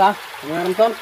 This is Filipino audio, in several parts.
Sa? Ano nga Ramson?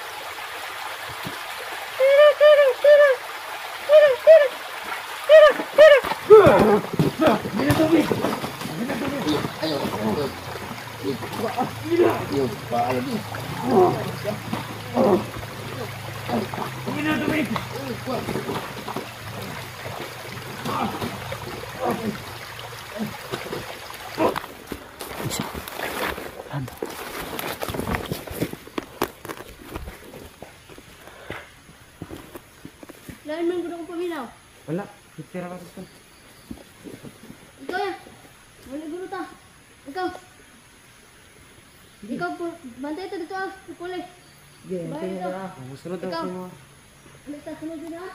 Lain man guna ko paminaw. Wala, picture ako sa. Ikaw ya. Wala guru ta. Ikaw. Ikaw po, bantay ito dito ah. Pupuli. Sige, tingin na ako. Musunod ako sa mga. Alis ta, sunod din ah.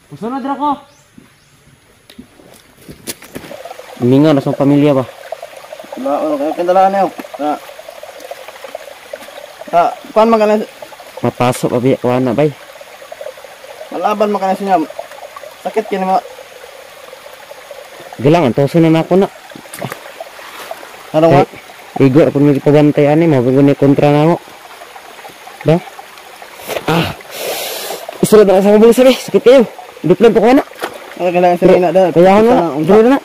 Musunod ako. Minga na sa pamilya ba? Wala, ano kaya kandalaan niyo? Kuan magalan Mapasok abi ko na bay. malaban makanan siya. Sakit kini mo. Gilang to na ako na. Ano wa? Igo pun may pabantay ani mo pag kontra na ako. Ba? Isulod na sa mobil sabi, sakit kayo. Diplan po ko na. Ano kailangan sila ina da? Kaya ako na. Dito na.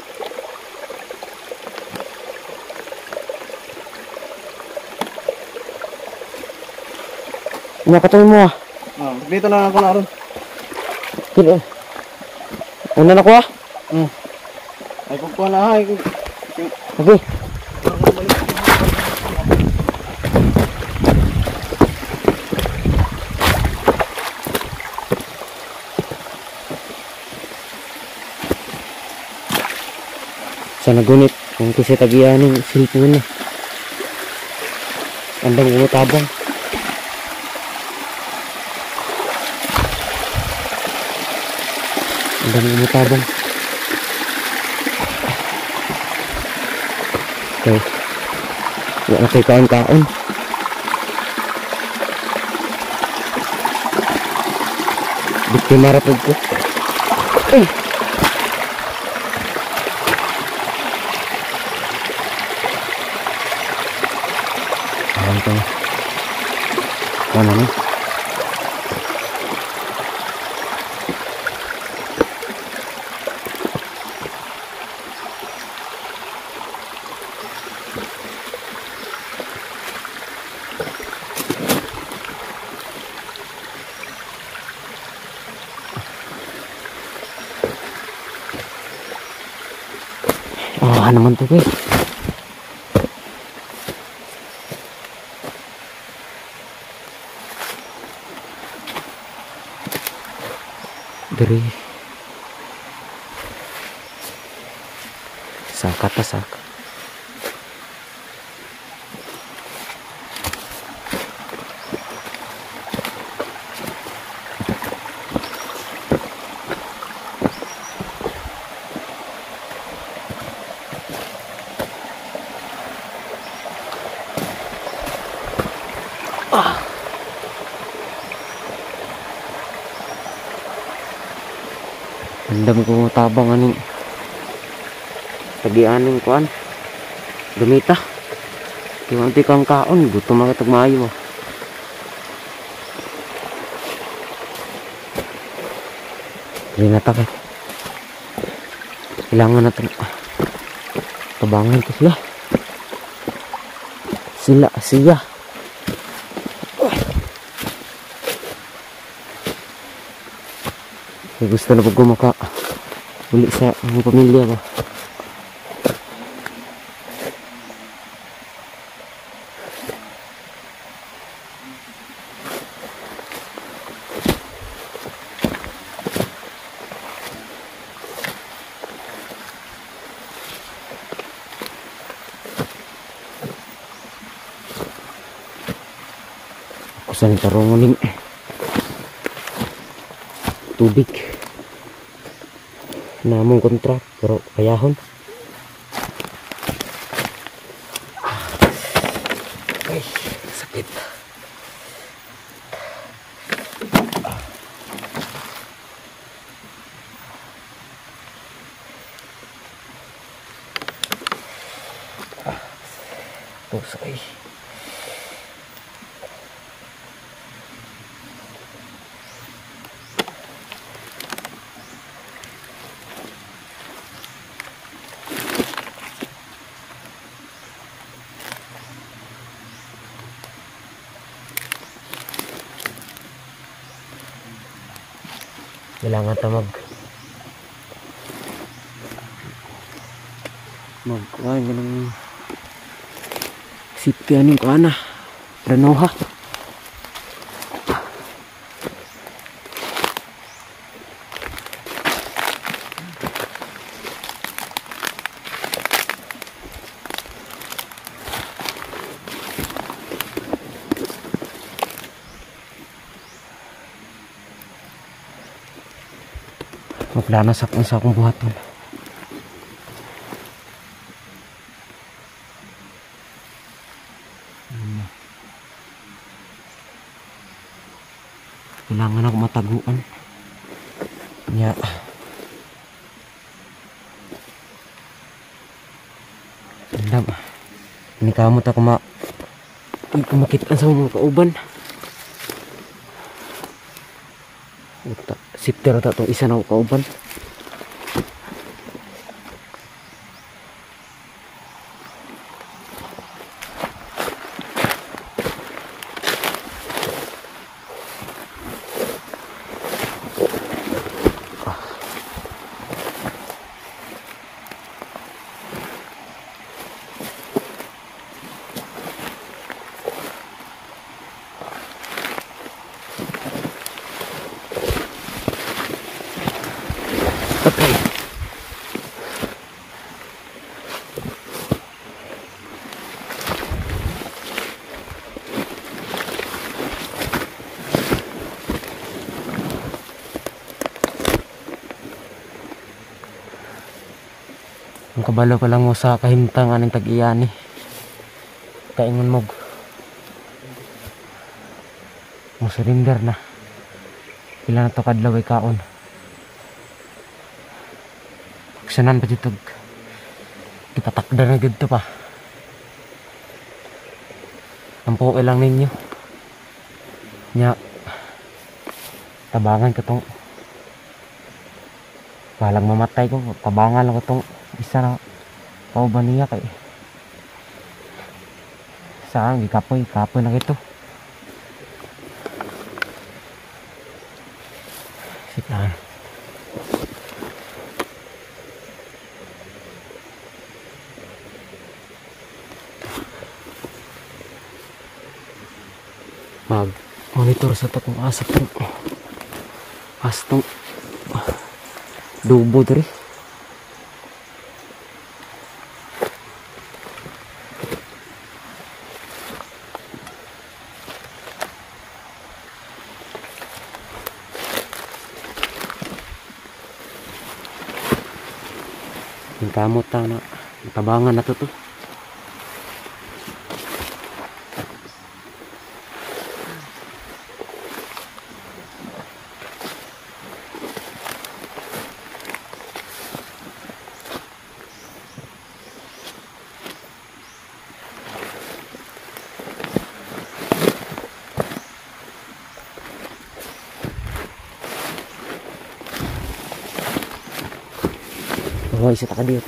Nakatuloy mo ah. Dito na ako na ron. Kilo. Una na ko ah. Ay kukuha na ay. Okay. Sana gunit kung kasi tagian ng cellphone na. Andang umutabang. Andang umutabang. Okay. Wala na kayo kaon-kaon. Biktima rapod ko. Ito. Ano na? Ano naman to guys? Dari saka ta saka andam ko tabang aning tagianing kuan gamita kiwanti kang kaon gutom mga tagmayo rinata kay kailangan natin tabangan ko siya gusto na pag gumaka uli sa mga pamilya ba. Kusan tarunguning tubig namong kontrak pero kayahon ay sakit Tusay. Kailangan ta magkuhan ng safety aning kuhan na renoha. Maplana sa akong buhaton. Kailangan ako mataguan. Ya. Andam. Ini kamu tak kumakitaan sa mga kauban. Sipter ta tong isa na kauban. Okay. Ang kabalo pa lang mo sa kahimtang aning tag-iyani. Kaingon mo surrender na. Pila na to kadlaw ay kaon. Sanan pa dito ipatakda na gito pa. Ampo lang ninyo nya tabangan ko tong balang mamatay ko, tabangan lang ko tong isa na kauban niya kay saan kapoy na ito. Sitlan mag monitor sa to kung asa tong astong dubo diri. Yung kamot na tabangan na to. Oh, isa taka dito.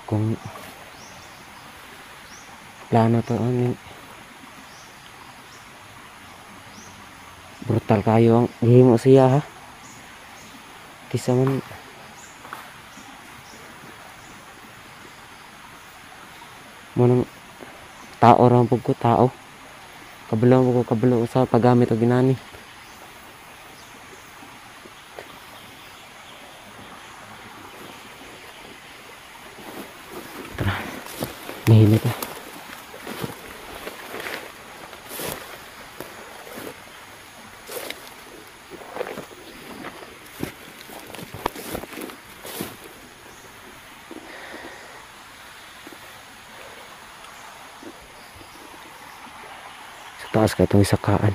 Kung plano to ang brutal kayo ang gihimo siya ha. Kisa man mo tao ra pug ko tao. Kabalo sa paggamit og ginani. Nahimik ka. Sa taas ka itong isakaan.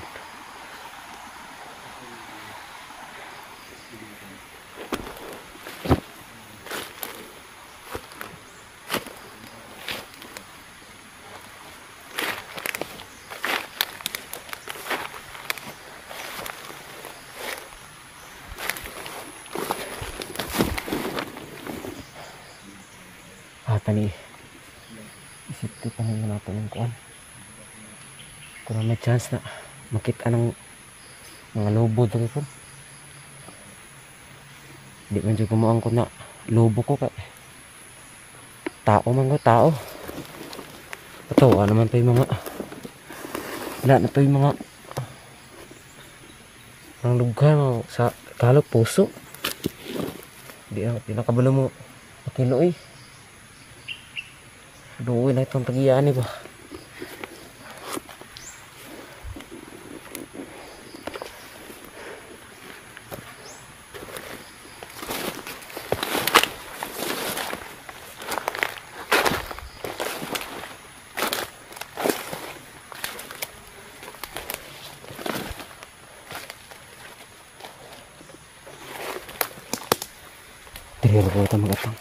Tani isip ko pa naman natin yung kuan. Kung may chance na makita ng mga lobo dito po. Di man dyan kumuang ko na lobo ko kay tao man ko, tao. Patawa naman pa yung mga wala na to yung mga ang lugar sa talo puso. Di nakabalo mo makiloy. Duwi na itong tagiyaan ba. Dili ko ito magatang.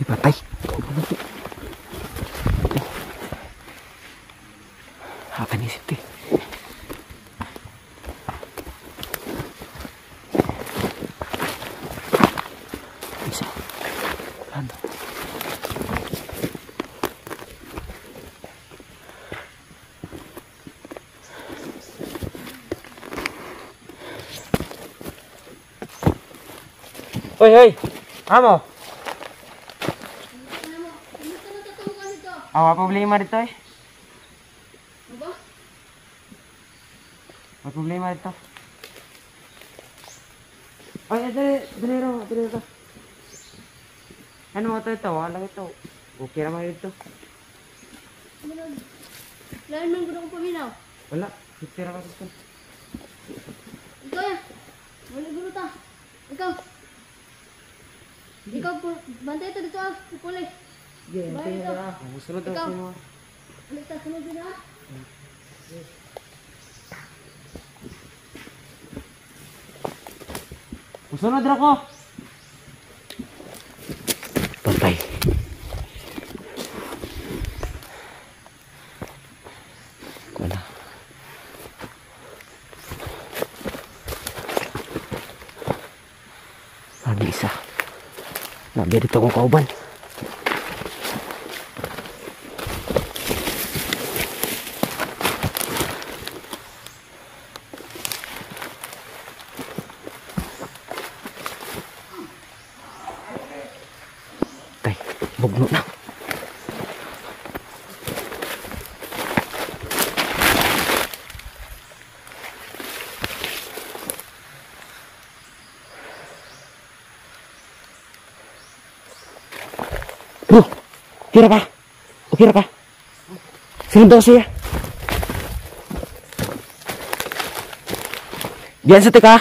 Ipatay. Akan isip ti. Isa. Ano? Hoy, hoy. Amo. Kumusta na tatukan nito? Awa problema dito eh. Ano ba? May problema dito. Ay, dali ro. Ano mo ito? Wala ito. Okay naman dito. Lain man ko na paminaw. Wala. Okay naman dito. Ikaw ya. Wala gulo ta. Ikaw. Ikaw po. Bantay ito dito ah. Kulay. Sige, hintay na lang. Musunod Ikaw. ako mo. Ulit ta sunod din ha. Musunod ako. Patay. Wala. Lagi isa. Nabi dito akong kauban. Tay, bugno na. Bro, kira ka? Kira ka? Sunod daw siya. Diyan sa tika.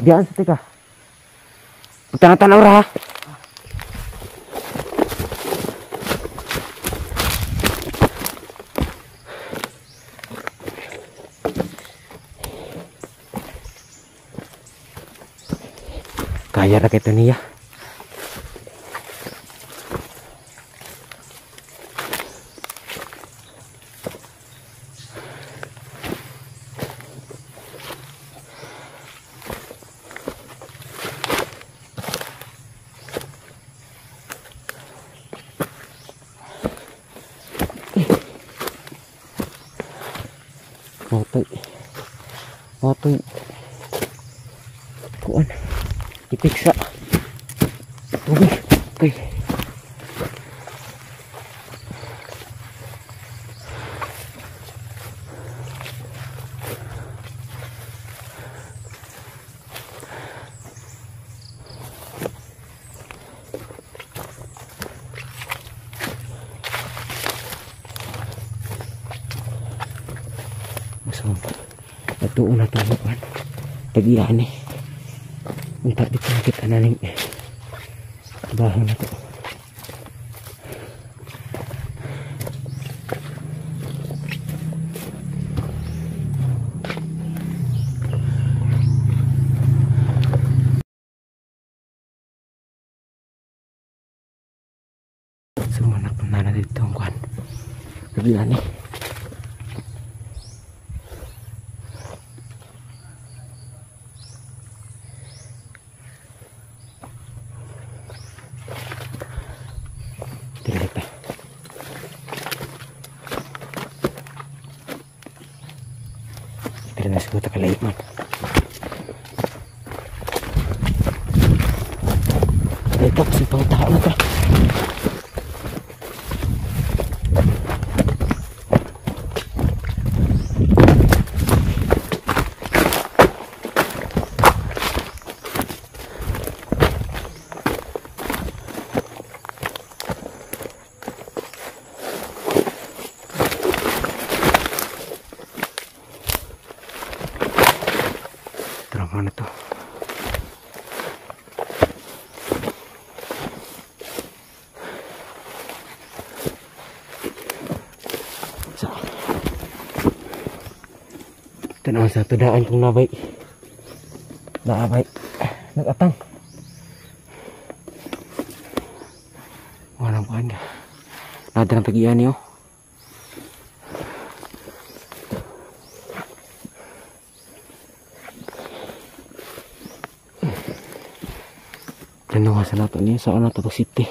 Diyan sa tika. Pagtanatan ra ha. Kaya na kita niya. Motoy kuan ipiksa tubig okay. So, natuon na ito kan tagiyan eh ang tapit na kita na ning trabaho na ito. Sumanap na dito ang kuhan. Gabihan eh. Tirik pa. Pero nasa ko takalait man. Ito kasi pang tao na ka. Drama na to. So, ito naman sa tudaan kong nabay. Nag-atang. Walang kuhan ka. Nada ng pag-iyan niyo. Ano nga sa nato niya? Saan na ito city?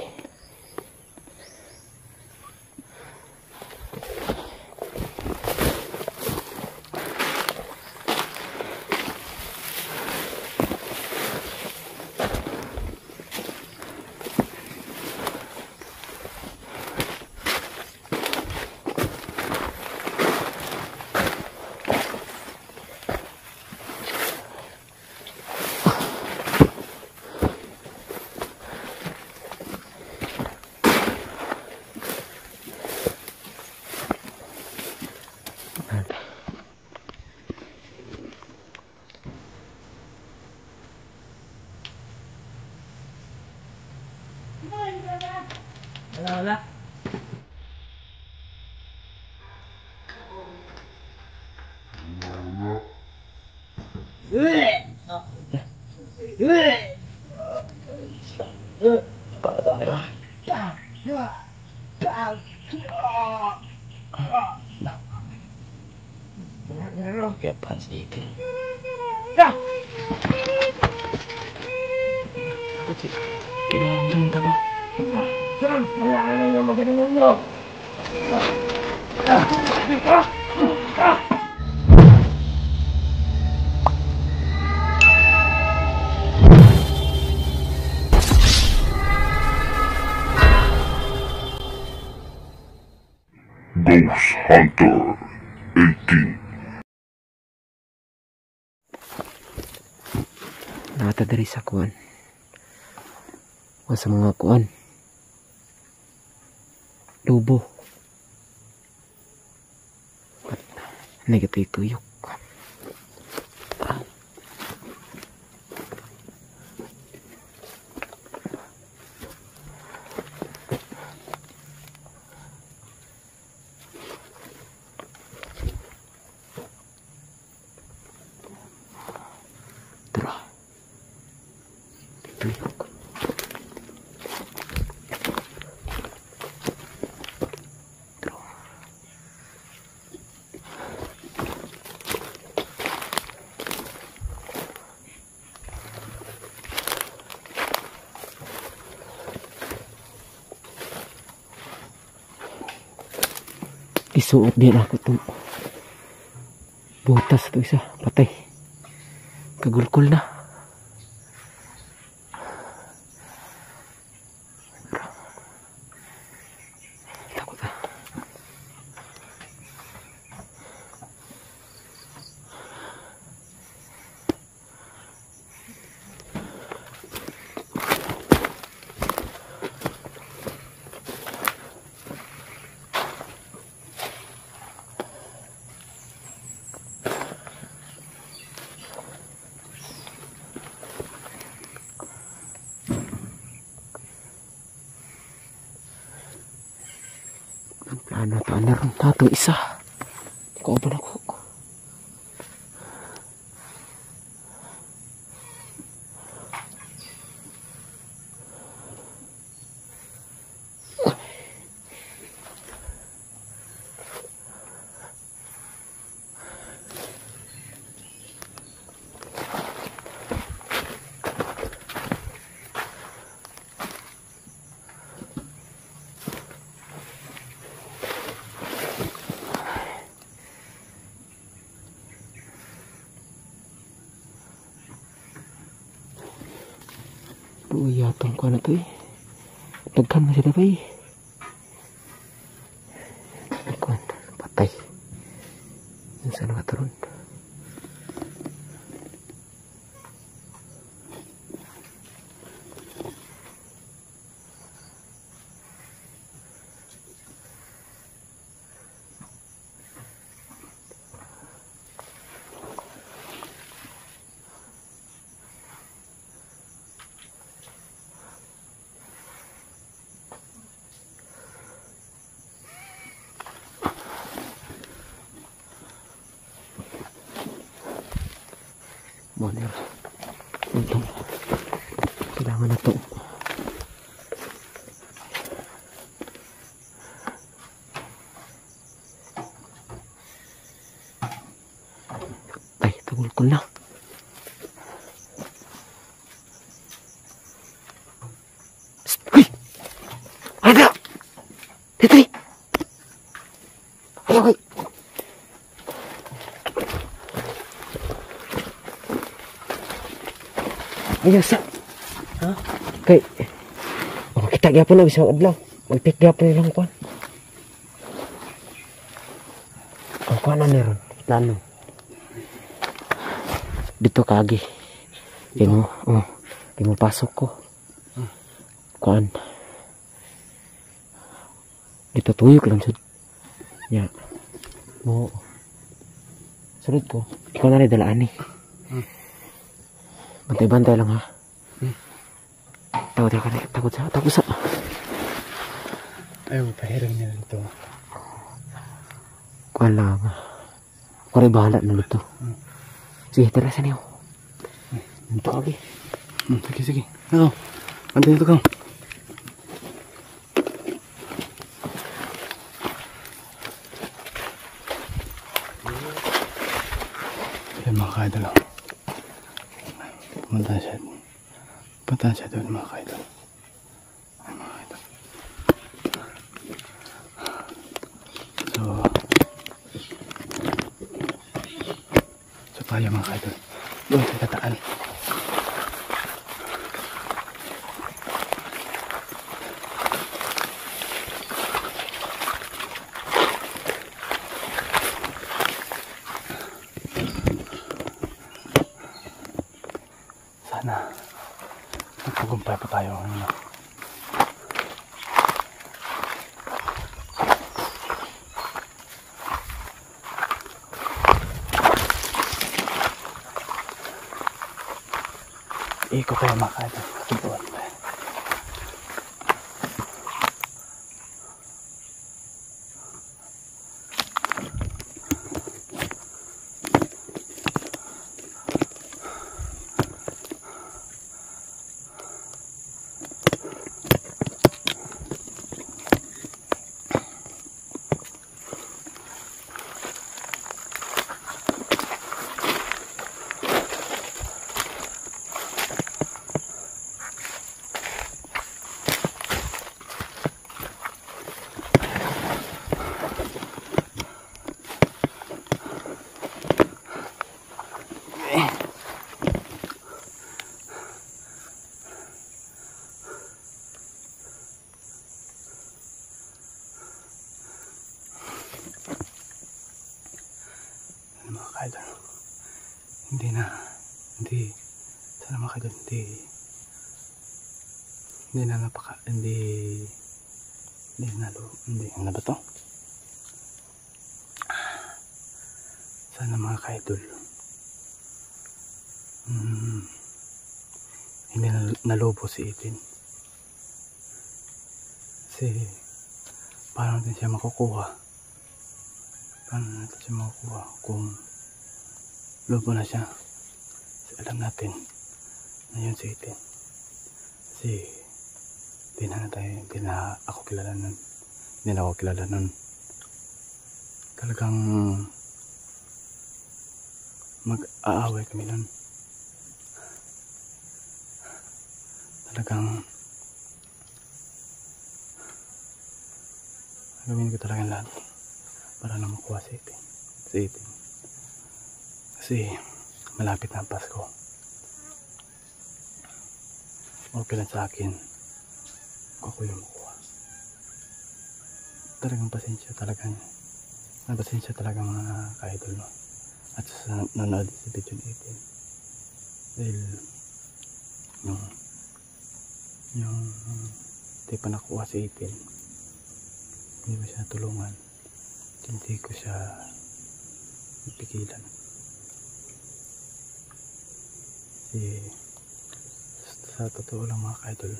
Wala. Kaya pansit. Kinunta ba? Ghost Hunter 18. Nata dari sa kuan. O sa mga kuan. Lubo. Negative tuyok. Tuyok. Isuot din ako itong butas ito isa. Patay. Kagulkol na. Takot na. Ano to? Ano rin tato isa? Kauban ako. Tuwi yatong ko na to eh. Daghan mo sila ba eh. Ikuan, patay. Yung saan nakataron. Monir. Untung. Kailangan na to. Ay, tagul ko na. Uy! Ada! Titri! Ay, okay. Ayo sa. Ha? Kay. Oh, kita gyapon na bisag adlaw. Magtik gyapon lang kuan. Ang kuan na niron. Plano. Dito kagi. Kimo, kimo pasok ko. Kuan. Dito tuyok lang sud. Ya. Mo. Sulod ko. Ikaw na rin dalaan eh. Bantay-bantay lang ha. Takot ka na. Takot sa. Ayaw, pahiram niya lang ito. Kuan lang. Kuan ay bahala na dito. Sige, tara sa niyo. Ito kagi. Sige. Ako, bantay ito ka. Yan mga kaidol. Punta siya doon mga kaidol. Ay mga kaidol. So tayo mga kaidol. Doon sa tataan. Sana magtagumpay pa tayo ano. Ikot tayo mga kaidol. Tubuan tayo. Mga kaidol, sana mga kaidol, ano ba to? Sana mga kaidol, hindi nalobo si Ethan. Kasi, paano natin siya makukuha? Kung lobo na siya? Kasi alam natin na yun si Ethan. Kasi hindi na ako kilala nun. Talagang mag-aaway kami nun. Talagang gawin ko talagang lahat para na makuha si Ethan. Kasi malapit na ang Pasko. okay lang sa akin kung ako yung makuha. Talagang pasensya talagang mga ka-idol, no? At sa nanonood sa video natin dahil yung hindi pa nakuha si Ipin, hindi ko siya tulungan, hindi ko siya pigilan. Sa totoo lang mga ka-idol,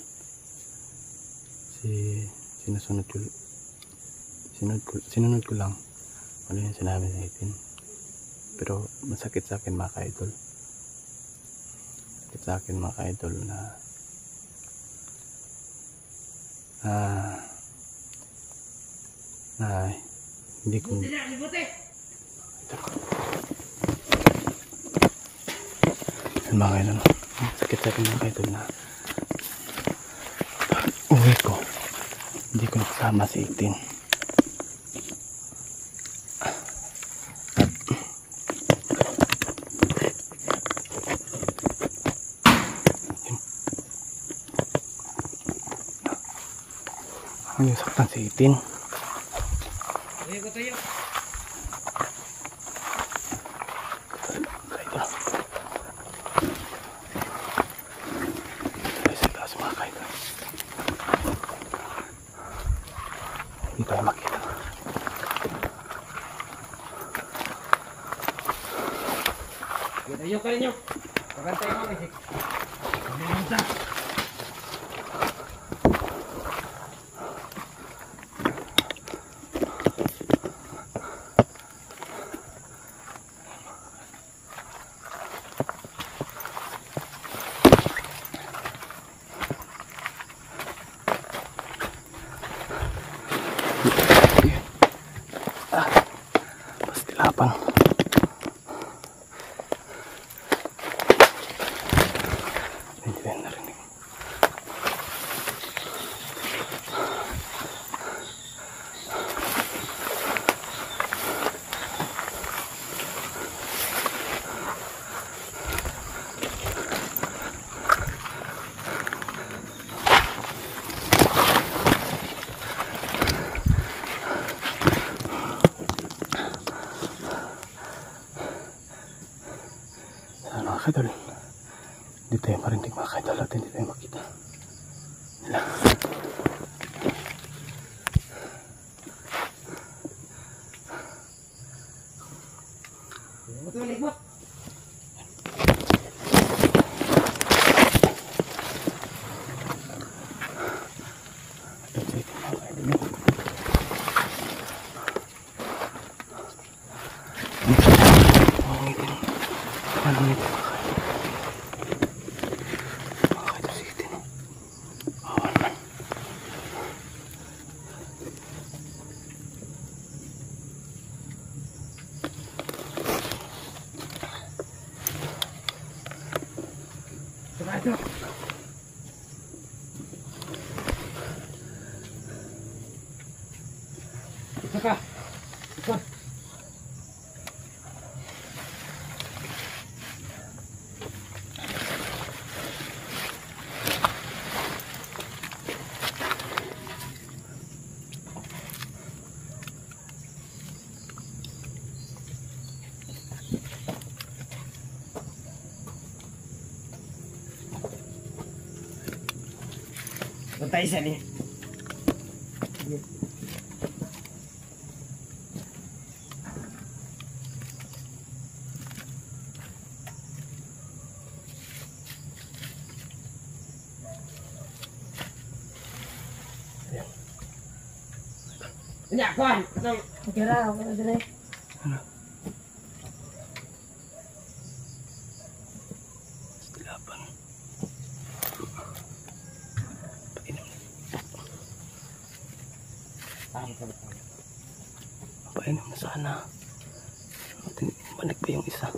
sinunod ko lang ano yung sinabi ni Ipin. Pero masakit sa akin mga ka-idol, masakit sa akin mga ka-idol na hindi ko mga kailan, sakit sa akin mga ka-idol na uwi ko hindi ko nakasama si Ipin. Ang saktan si Ipin. Tuyo ko tuyo. Sa taas mga ka-idol. Hindi tayo makita. Tuyo ka ninyo. Pagantay mo kasi. Minta. Pastilapan. Hindi ko narinig. Mga ka-idol, hindi tayo marinig mga ka-idol at hindi tayo makita nila. Libot. Ito ka. Ito. Bantay isa ni. Nya kon, atong Kira ako na dire. Pastilapan. Painom na sana. Balik pa yung isa.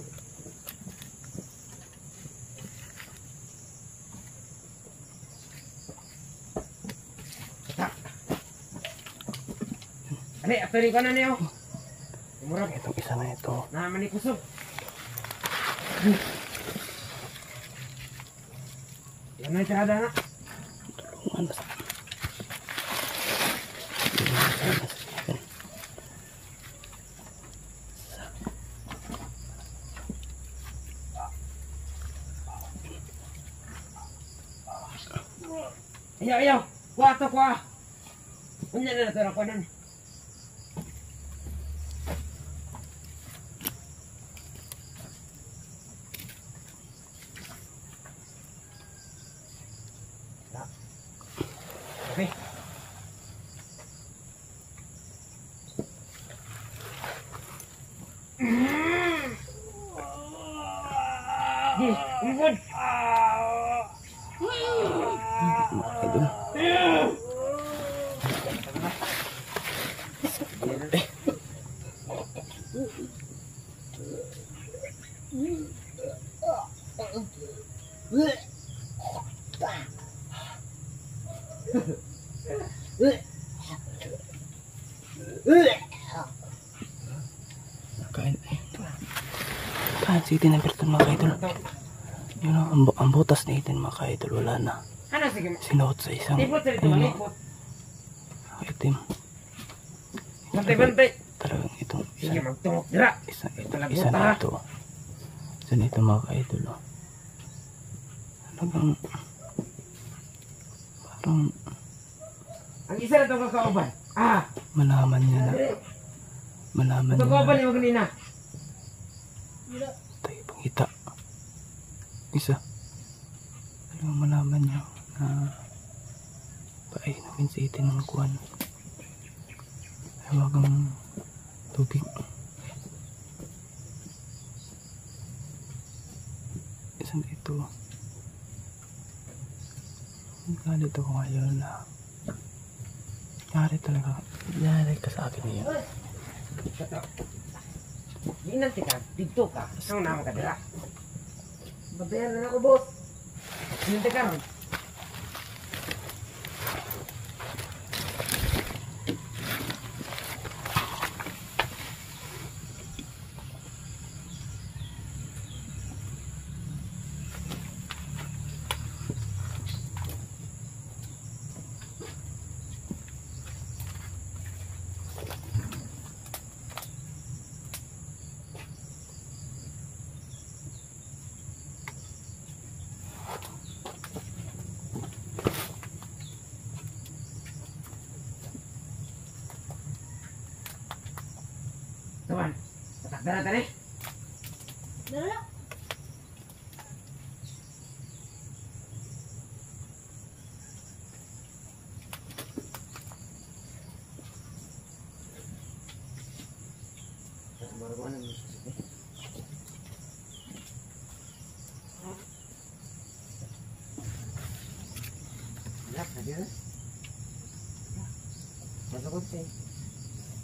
ali after ko na niyo. Murag Itong isa na ito. na manikusog. Yan na tirada na. Ano sa? Ayaw! Kuha to, kuha! Unya na ito na kuha nun. Okay. Good. Mga idol. Kain si Itin ang perton mga idol. Yun o, ang butas ni Itin mga idol, wala na. Ano sige? Sinuot sa isang Tipot sa dito, malipot. itim. Bantay-bantay. Talagang itong Sige, magtungok dira. isa Talabuta, na ha? ito. Isa na ito mga idol. Oh. Talagang parang Ang isa na itong kakauban. malaman niya na. Malaman Itong niya kauban na. yung kanina. Tayo pangita. Isa. Talagang malaman niya na painumin si Itin ng kuwan. Hawagang tubig. Isang ito. Galit ako ngayon na yari ka sa akin ngayon. Hinanti ka, dito ka. Ang naman ka dira. Babayan na ako, boss. Hinanti ka ron. Tuan, tatak na eh. Dara.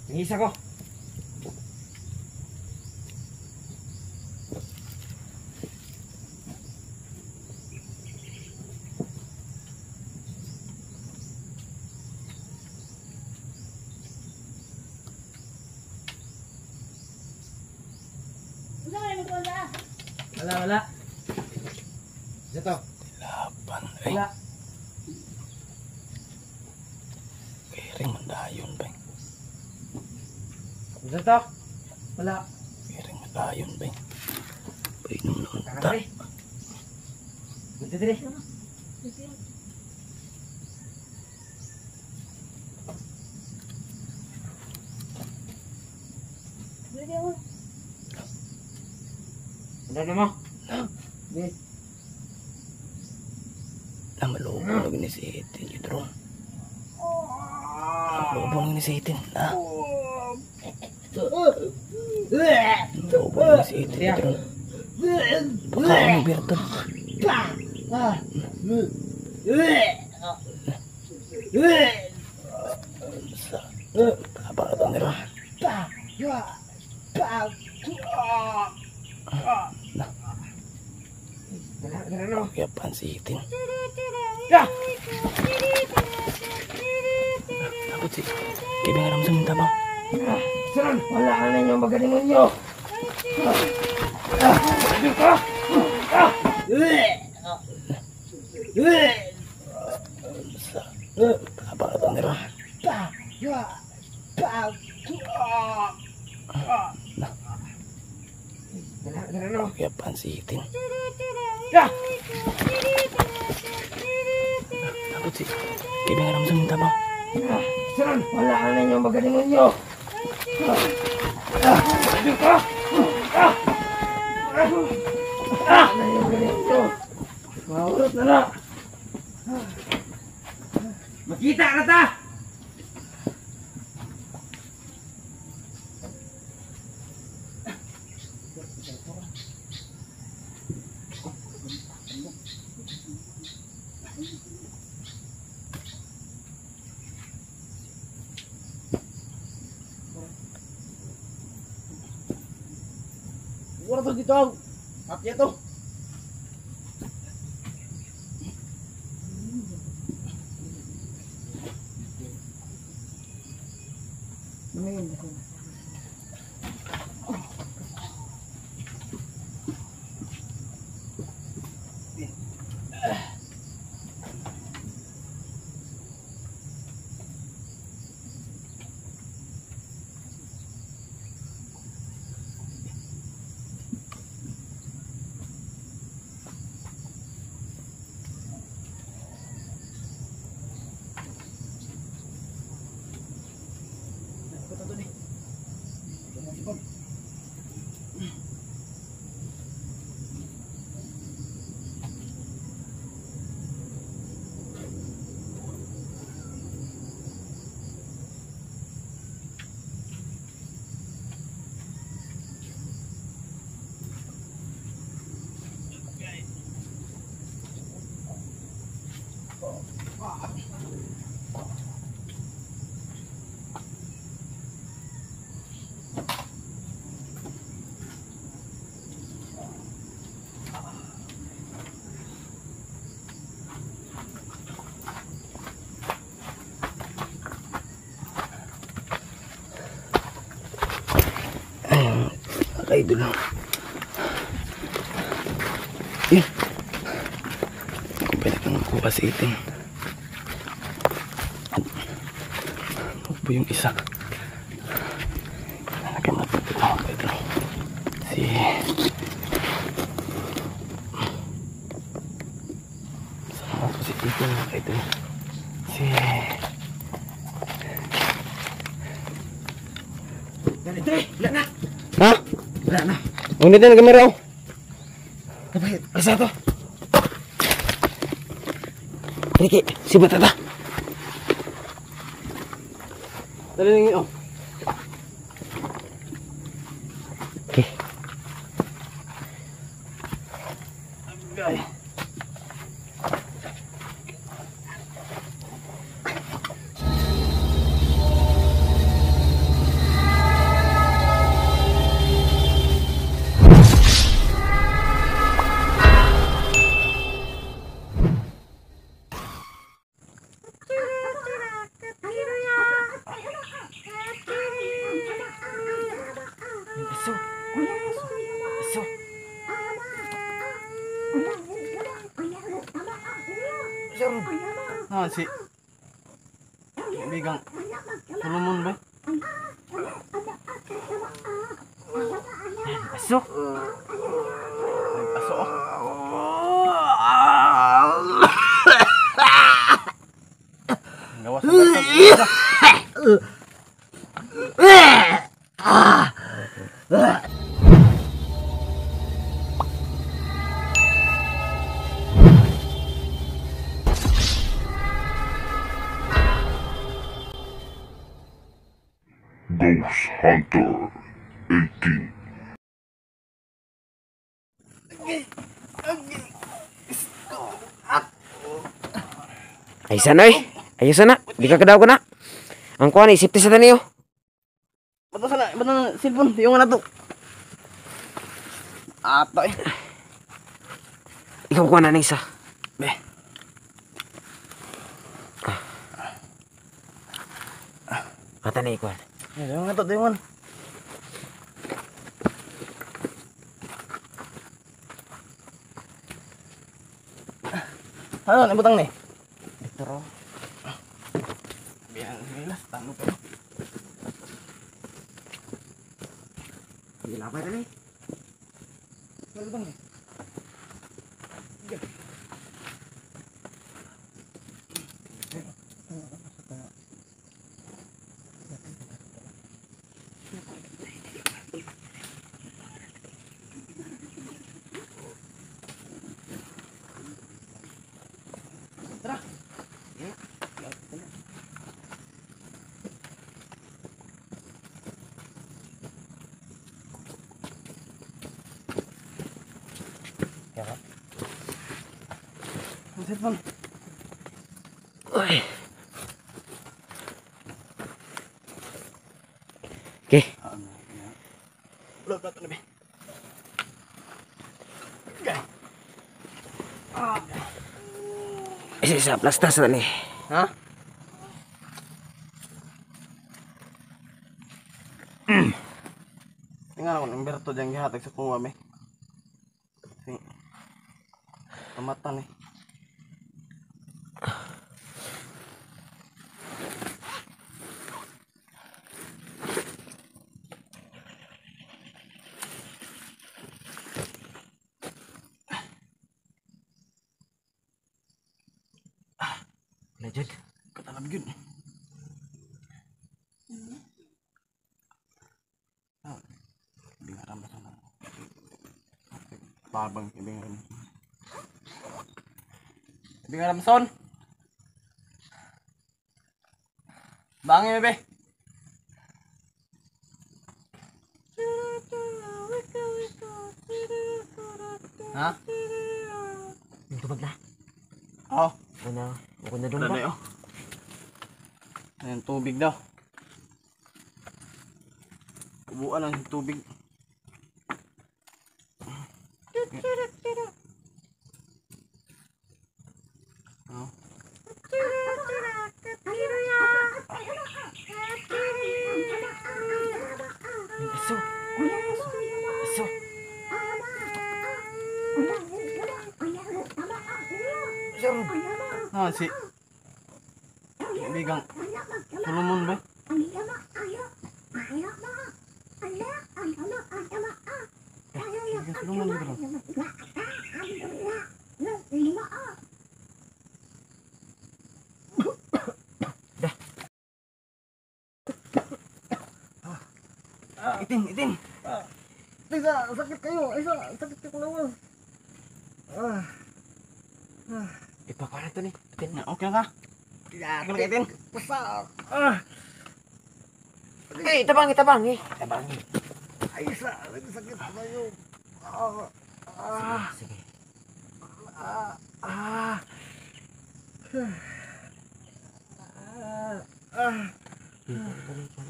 Nangisa ko. Usa ka mo tuwa. Wala. Ito. Laban. Ay, Wala. kay ring mandayon ba? Ito. Wala. Kay ring mandayon ba? Painom naman Tara ta. dali. Bunti dali. Dili ako. Ano mo? Yes. Na malobo na ginisitin yun ron. Malobo na ginisitin. Ha? Malobo na ginisitin yun ron. Baka ano bertod. Sa kapakatan nila. Ano? Kaya pansitin. Ya! Takot si Kibing aram sa minta bang. Saron, wala ka na yung magalingon nyo. Apa ito nila? Kaya pansitin. Takot si Kibing alam sa minta ba? Saan? Wala ka na yung magaling ninyo. Maurot na na. Makita ka ta! Siguro to dito. Kapya to. Idol. Yun. Kung pwede kang makuha sa itin. Huwag po yung isa. Lagyan mo po ito mga idol. Sama po si itin mga idol. Ganito eh, wala na. Ha? Wala na. Unit na kamera oh. Kapag, asa to? Riki, si Batata. Dali nang oh. Okay. Agay. Ah, si Bigang Solomon ba? Aso. Aso oh. Gawas sa Ghost Hunter 18. Ay sana eh. Ayos na. Di ka kadaw ko na. Ang kuha ni, safety sa taniyo. Bato sana, bato ng cellphone, yung na to. Ato eh. Ikaw kuha na ng isa. Be. Mata na ikuha. Yung na to, yung ano, nabutang ni? Ito ro. Bilang nilas, tanong pa. Gila pa rin eh. Wala bang eh? Ang cellphone. Uy. Okay. Ulog na ito na, be. Isa plastas na ni. Ha? Tingnan ako, Umberto dyan gihatag sa kuwa, be. Kamatan eh. Legend. Katalab yun. Hindi nga rambas na. Babang, hindi nga rambas. Hindi nga ramson. Bangin, bebe. Ha? Yung tubag na. Oo. Ako na doon Ano ba? yun? Ayan, tubig daw. Kubuan lang yung tubig. Oh. Yung aso. Aso. Ah, si Bigang Solomon ba? Bigang Solomon ba ito? Itin, itin. Isa, sakit kayo. Isa, sakit kayo naman. Ipakalat to ni. Atin. Okay ka? Okay ka, itin. Pasak. Eh, tabang, tabang eh. Tabang eh. Ay, isa, sakit kayo. Sige.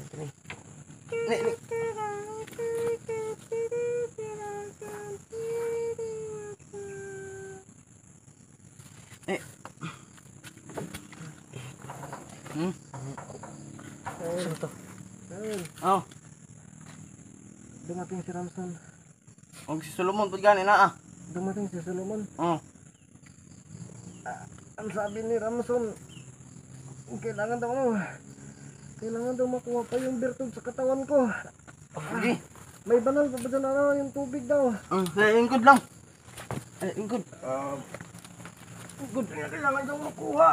Tuloy. Ni, ni. Eh. Ano to? Oh, Dumating si Ramson. og si Solomon pud gani na ah. Dumating si Solomon. Oh. Ang sabi ni Ramson, kailangan daw makuha pa yung bertog sa katawan ko. Sige. May banal pa ba dyan yung tubig daw? Ingkod lang. Ingkod. Good, kailangan daw makuha.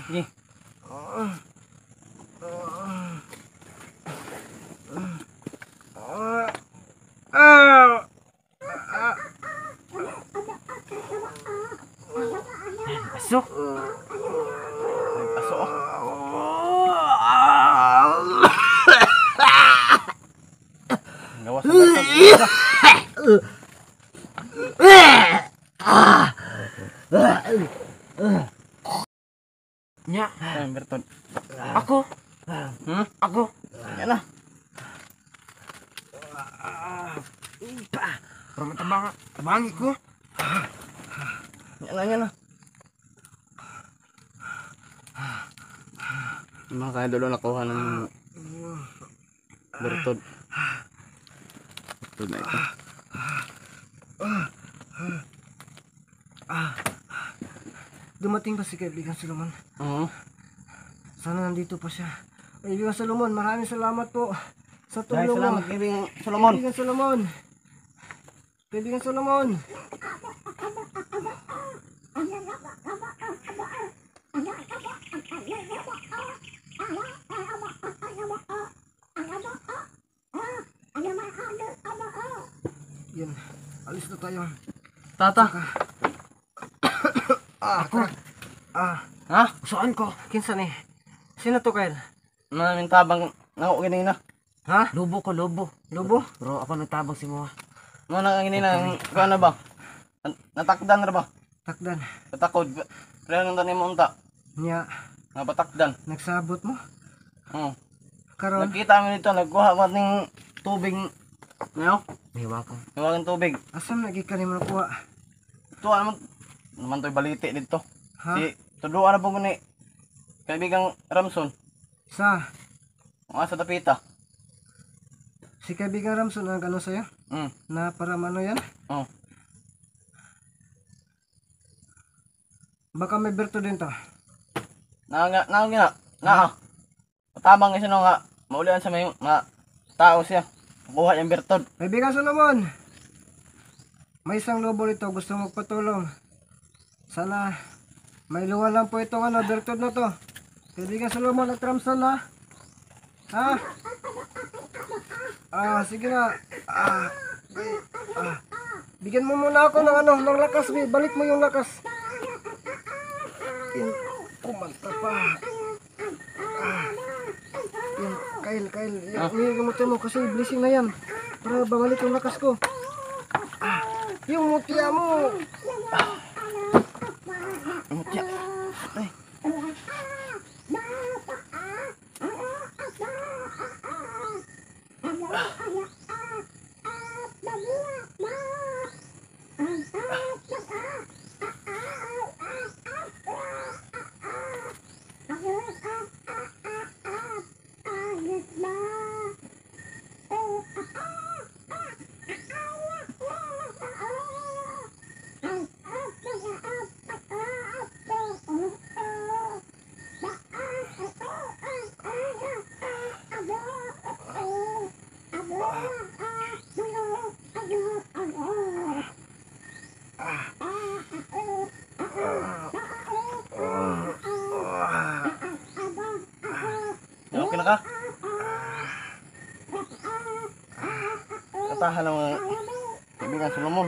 Sige. Aso. Aso. Gawas na. Nya. Berton. Ako. Ako. Yan na. Pero matabang. Tabangi ko. Yan na. Mga kaidolo nakuha ng bertod. Bertod na ito. Dumating ba si kaibigan Solomon? Oo. Sana nandito pa siya. Kaibigan Solomon, maraming salamat po sa Dahil tulong mo. salamat kaibigan Solomon. Kaibigan Solomon. Kaibigan Solomon. Yan. Alis na tayo. Tata. Ako. Ha? Saan ko? Kinsa ni? Sino to, Kyle? Maraming tabang nako ganina. Ha? Lobo ko, lobo. Lobo? Pero ako nagtabang si mo. Mo na ganina ano ba? Natakdan ra ba? Takdan. Patakod. Pero nang tanim mo unta. Nya, Nga patakdan. nagsabot mo? Oo. Karon, Nakita mo dito nagkuha ko ning tubig. Ngayon, May wako. nawagan tubig. asam lagi ka ni mo nakuha? Tuwa naman to'y baliti dito. Ha? Si tuduan na po ni kaibigang Ramson. Sa, Mga sa tapita. si kaibigan Ramson ang gano'n sa'yo? Na para ano yan? Oo. Baka may berto din to. Na. Patabang kasi nga maulian sa may mga tao siya. Kuha yung bertod. Kaibigan Solomon, may isang lobo rito gusto magpatulong. Sana may luwa lang po itong bertod na to. Kaibigan Solomon at Ramson ha? Ha? Sige na. Bigyan mo muna ako ng lakas. Balik mo yung lakas. Yan, kumanta pa. Yan, Kyle. Yan, gamutin mo kasi blessing na yan. Para bumalik yung lakas ko. Yung mutya mo. Mutya. Ay. Okay na ka? Katahan ng mga kaibigan Solomon.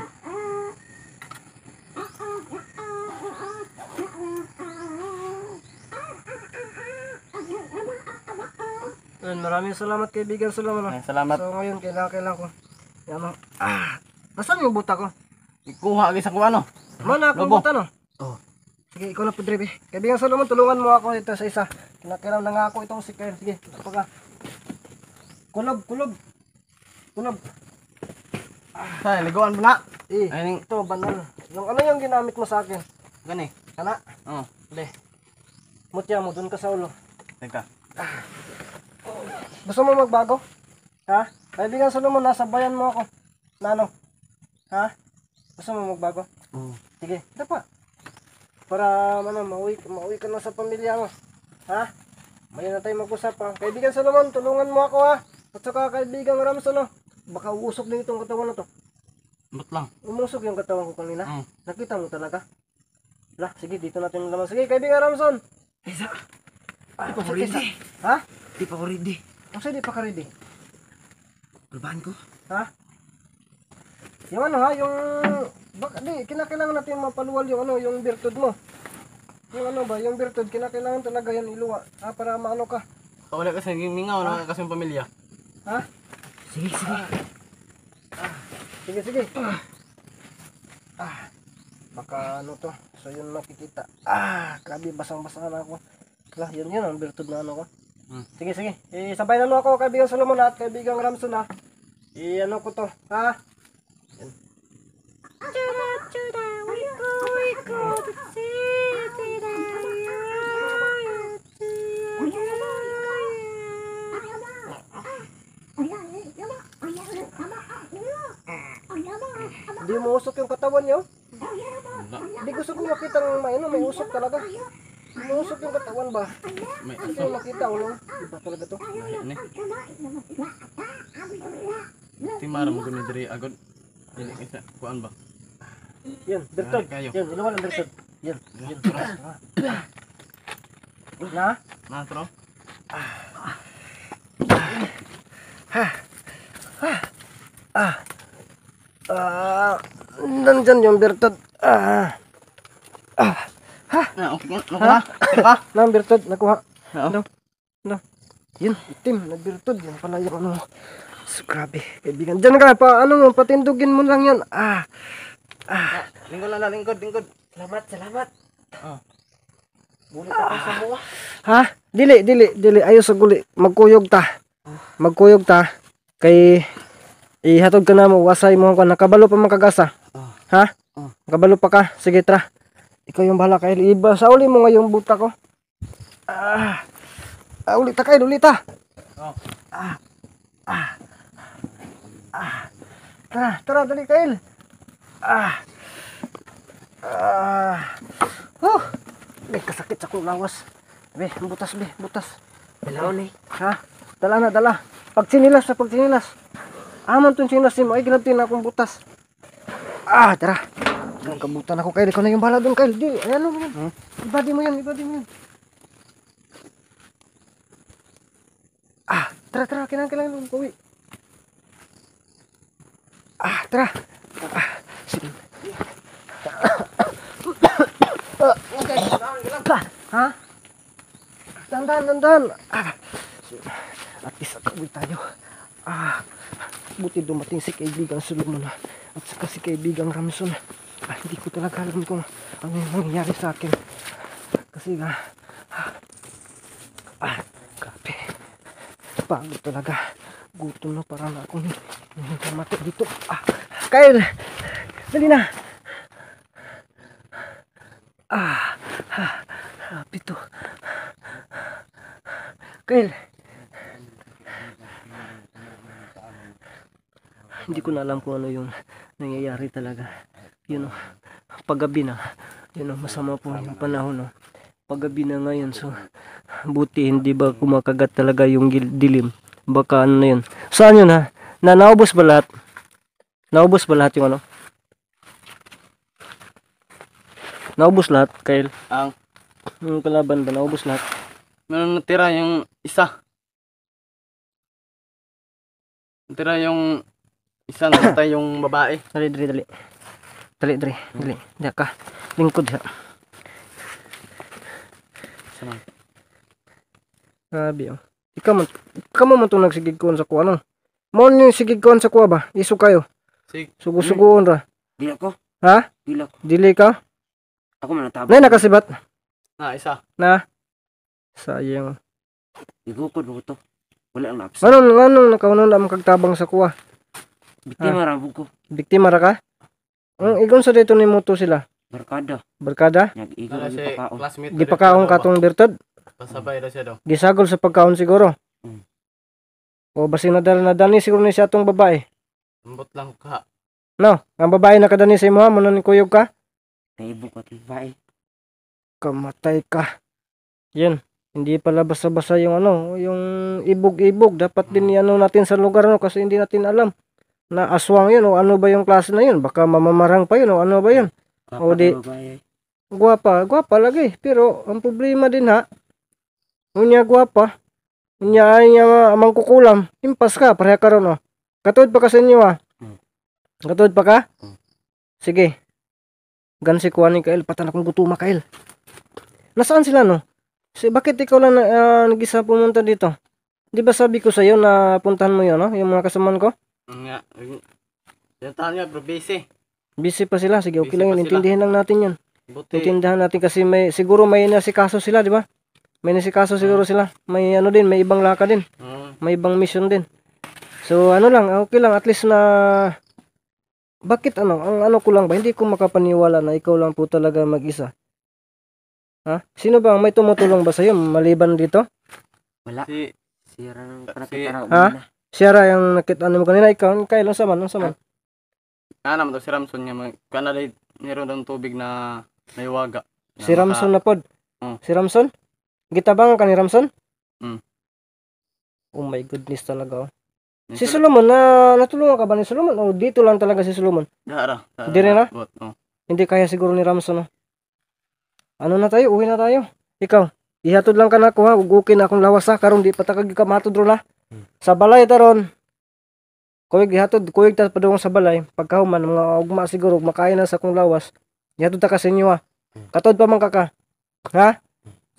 Yan, maraming salamat kaibigan Solomon. Ay, salamat. So ngayon, kailangan ko. Yan o. Nasaan yung buta ko? Ikuha agad sa kuha no. Mana akong Lobo. buta no? Oh. Sige, ikaw na po, Dribe. Kaibigan Solomon, tulungan mo ako ito sa isa. Kinakailangan na nga ako itong si Kyle. Sige, kapag kulob. Ay, ligawan mo na. Ay, Ito, banal. Yung ano yung ginamit mo sa akin? gani. Kana? Oo. Le. Mutya mo, dun ka sa ulo. Teka. Gusto mo magbago? Ha? Kaibigan Solomon, nasa bayan mo ako. Nano? Ha? Gusto mo magbago? Oo. Sige, ito pa. Para mauwi ka na sa pamilya mo. Ha? May na tayo mag-usap ha. Kaibigan Solomon, tulungan mo ako ha. At saka kaibigan Ramson no. Baka uusok din itong katawan na to. Ba't lang? Umusok yung katawan ko kanina. Oo. Nakita mo talaga? Lah, sige, dito natin naman. Sige, kaibigan Ramson. Isa. Ah, Di pa ko ready. Ha? Di pa ko ready. Kasi di pa ka ready. Pulbahan ko. Ha? Yung ano ha, yung... Baka di, kinakailangan natin mapaluwal yung ano, yung bertud mo. Yung ano ba, yung bertud, kinakailangan talaga yan iluwa. Ha, para maano ka. Wala kasi naging mingaw na kasi yung pamilya. Ha? Sige. Sige. Baka ano to. So yun makikita. Grabe, basang-basa na ako. Lah, yun ang bertud na ano ko. Sige. Sabay na ako, kaibigan Solomon at kaibigan Ramson ha. I-ano ko to, ha? Yan. Hindi mo usok yung katawan niyo. Wala. Hindi gusto ko makita ng may usok talaga. May usok yung katawan ba? May Hindi aso. mo makita, ulo. Iba talaga to. Ini. Timara mo guni diri agad. Dili isa kuan ba? Yan, bertod. Kayo. Yan, inuwan ang bertod. Yan, yan. Na? Na tro. Nandyan yung bertod. Na okay na. Ka. Nang bertod, nakuha. Oo. No. Yun, itim, nagbirtod. Yan pala yung ano. So, grabe. Kaibigan, dyan ka. Patindugin mo lang yan. Lingkod lang, lingkod. Salamat. Bulit ako sa buwa. Ha? Dili. Ayos sa guli. Magkuyog ta. Kay ihatod ka na mo. Wasay mo ka. Nakabalo pa makagasa. Ha? Nakabalo pa ka. Sige, tra. Ikaw yung bahala kay iba. Sa uli mo ngayong buta ko. Ulit ta. Tara, dali kail. May kasakit sa kong lawas. Butas. Dalaw ni. Ha? Dala. Pagsinilas. Amon tong sinilas mo. Ay, ginabtin akong butas. Tara. Nagkabutan ako kail. Ikaw na yung bahala doon kail. Di, ayan mo yan. Ibadi mo yan. Tara. Kailangan kuwi. Tara. Sige. Ha? Dandan. At least akawin tayo. Buti dumating si kaibigang Solomon at saka si kaibigang Ramson. Hindi ko talaga alam kung ano yung mangyayari sa akin. Kasi grabe. Pagod talaga. Gutom na, parang akong mati dito. Kyle! Dali na! Pito. Kyle! Hindi ko na alam kung ano yung nangyayari talaga. Yun o, paggabi na. Yun o, masama po yung panahon o. Paggabi na ngayon, so buti hindi ba kumakagat talaga yung dilim. Baka ano na yun. Saan yun ha? Naubos ba lahat? Naubos ba lahat yung ano? Naubos lahat, Kyle? Yung kalaban ba? Naubos lahat? Meron natira yung isa. Natira yung isa, natay yung babae. Dali. Dali. Diyan ka. Lingkod siya. Sama. Grabe oh. Ikaw mo man itong nagsigig koon sa kuha no? Mo yung sigig koon sa kuha ba? Iso kayo. Sugo-sugoon ra. Dila ko. Ha? Dila ko. Dili ka? Ako man natabang. Nay nakasibat. Isa. Na. Sayang. Igukod mo to. Wala ang laps. Anong nakaunon na magkagtabang sa kuha? Biktima rabo ko. Biktima ra ka? Ang igon sa dito ni moto sila. Barkada. Nala Nag-igo na siya pakaon. classmate. Di pa kaong katong bertod. Pasabay na siya daw. Gisagol sa pagkaon siguro. O basi nadani siguro ni siya tong babae. Ambot lang ka. No, ang babae nakadani sa imo ha, mo kuyog ka. Naibo ko at bae. Kamatay ka. Yan. Hindi pala basta-basta yung yung ibog-ibog. Dapat din ano natin sa lugar no kasi hindi natin alam na aswang yun o ano ba yung klase na yun. Baka mamamarang pa yun o ano ba yun. O di, gwapa lagi. Pero ang problema din ha, unya gwapa, unya ay mangkukulam, impas ka, pareha ka ron o. Katod pa ka sa inyo ha. Katod pa ka? Sige. Gansi kuha ni Kael, patan akong gutuma Kael. Nasaan sila no? Bakit ikaw lang nag-isa pumunta dito? Di ba sabi ko sa'yo na puntahan mo yun, no? Yung mga kasamaan ko? Nga. Sinatahan niya, bro, busy. Busy pa sila. Sige, okay Busy lang yun. pa sila. Intindihan lang natin yun. Buti. Intindihan natin kasi siguro may nasikaso sila, di ba? May nasikaso siguro sila. May din, may ibang laka din. May ibang mission din. So, okay lang. At least na... Bakit ang ko lang ba? Hindi ko makapaniwala na ikaw lang po talaga mag-isa. Ha? Sino ba? May tumutulong ba sa'yo? Maliban dito? Wala. Si Sira ng panakita Ha? Siya ra yung nakita mo kanina. Ikaw lang saman. naman to si Ramson niya. Kana day meron daw tubig na naiwaga. Si Ramson na pod. Oh. Si Ramson? Gitabang ka ni Ramson? Mm. Oh my goodness talaga. Oh. Si Solomon, natulungan ka ba ni Solomon? O dito lang talaga si Solomon? Dara. Hindi rin na? Oh. Hindi kaya siguro ni Ramson. Oh. Ano na tayo? Uwi na tayo. Ikaw, ihatod lang ka na ako ha. Ugukin na akong lawas ha. Karon di patakag ka matod ron ha. Sa balay taron. Kuwig ihatod. Kuwig ta padung sa balay. Pagkahuman, mga ugma siguro. Makain na sa akong lawas. Ihatod ta ka sa inyo ha. Katod pa man ka. Ha?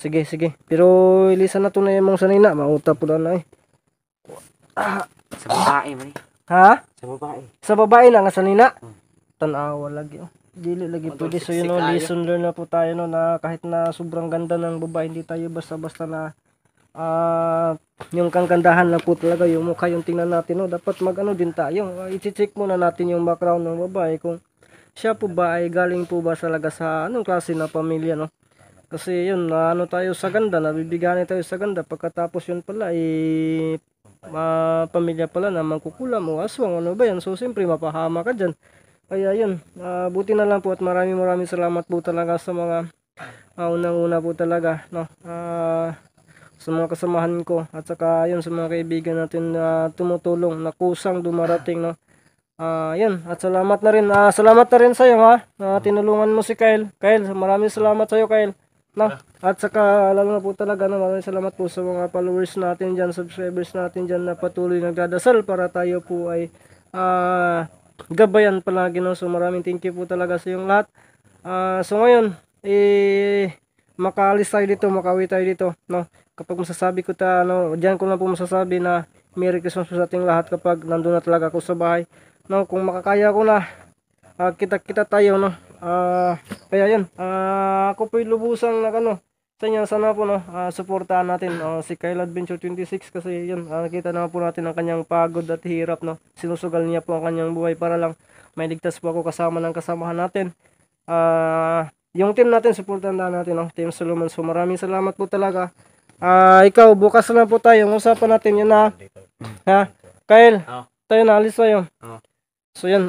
Sige, sige. Pero ilisan na to na yung mga sanina. Mauta po na eh. Sa babae man eh. Ha? Sa babae. Sa babae na nga sanina. Tanawa lagi oh. Dili lagi pwede. So yun, no, lesson learn na po tayo, no, na kahit na sobrang ganda ng babae, hindi tayo basta-basta na yung kagandahan lang po talaga, yung mukha yung tingnan natin, no. Dapat mag-ano din tayo, i-check muna natin yung background ng babae, kung siya po ba ay galing po ba talaga sa anong klase na pamilya, no. Kasi yun, ano tayo sa ganda, nabibigyan tayo sa ganda, pagkatapos yun pala, pamilya pala na mangkukulam o aswang, ano ba yan. So siyempre mapahama ka dyan. Kaya yun, buti na lang po at maraming salamat po talaga sa mga unang-una po talaga, no, sa mga kasamahan ko at saka yun sa mga kaibigan natin na tumutulong na kusang dumarating, no. Yun, at salamat na rin sa iyo ha, na tinulungan mo si Kyle. Maraming salamat sa iyo, Kyle, no. At saka lalo na po talaga, no, maraming salamat po sa mga followers natin dyan, subscribers natin dyan na patuloy nagdadasal para tayo po ay gabayan palagi, no. So maraming thank you po talaga sa yung lahat. So ngayon makaalis tayo dito, makauwi tayo dito, no. Kapag masasabi ko no, diyan ko na po masasabi na Merry Christmas po sa ating lahat kapag nandun na talaga ako sa bahay, no. Kung makakaya ko na kita tayo, no. Kaya yun, ako po lubusang sa inyo, sana po, no, suportahan natin si Kyle Adventure 26 kasi yun, nakita na po natin ang kanyang pagod at hirap, no. Sinusugal niya po ang kanyang buhay para lang may ligtas po ako kasama ng kasamahan natin. Yung team natin, suportahan natin, no, Team Solomon. So maraming salamat po talaga. Ikaw, bukas na po tayo, usapan natin yun ha. Ha? Kyle, tayo na, alis tayo. So yun.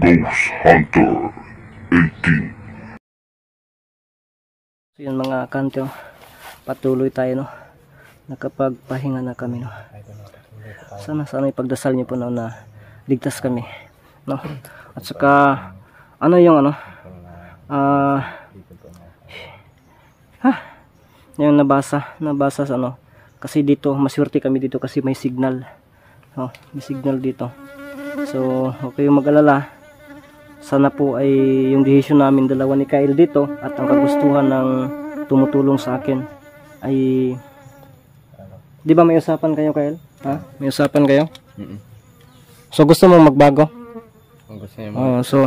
Ghost Hunter 18. So yun mga kanto, patuloy tayo, no. Nakapagpahinga na kami, no. Sana ipagdasal niyo po, no, na ligtas kami, no. At saka yung yung nabasa sa kasi dito maswerte kami dito kasi may signal, no. May signal dito. So okay yung mag-alala. Sana po ay yung decision namin dalawa ni Kyle dito at ang kagustuhan ng tumutulong sa akin ay, di ba may usapan kayo, Kyle? Ha? May usapan kayo? So gusto mong magbago? Gusto niya so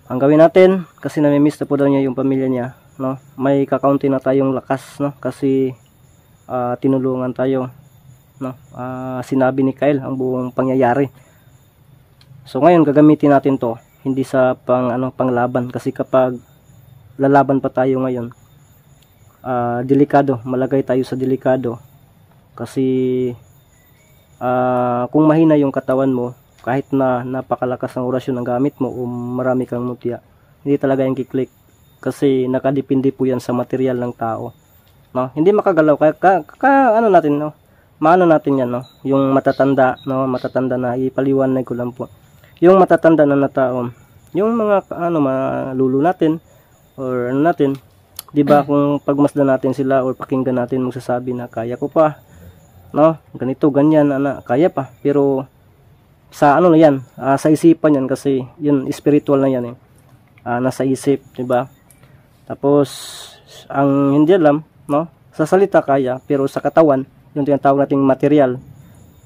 ang gawin natin, kasi nami-miss na po daw niya yung pamilya niya, no? May kakaunti na tayong lakas, no? Kasi tinulungan tayo, no? Sinabi ni Kyle ang buong pangyayari. So ngayon gagamitin natin to, hindi sa panglaban, kasi kapag lalaban pa tayo ngayon, delikado, malagay tayo sa delikado. Kasi kung mahina yung katawan mo, kahit na napakalakas ng orasyon ang gamit mo o marami kang mutya, hindi talaga yung kiklik. kasi nakadepende po yan sa material ng tao, no? Hindi makagalaw ano natin, no? Maano natin yan, no? Yung matatanda, no? Matatanda na ipaliwanag ko lang po. Yung matatanda na tao, yung mga ano malulo natin or ano natin, 'di ba, kung pagmasdan natin sila or pakinggan natin, magsasabi na kaya ko pa, no? Ganito, ganyan, kaya pa. Pero sa ano na yan, sa isipan yan, kasi yun spiritual na yan eh. Nasa isip, 'di ba? Tapos ang hindi alam, no? Sa salita kaya, pero sa katawan, yung tinatawag nating material,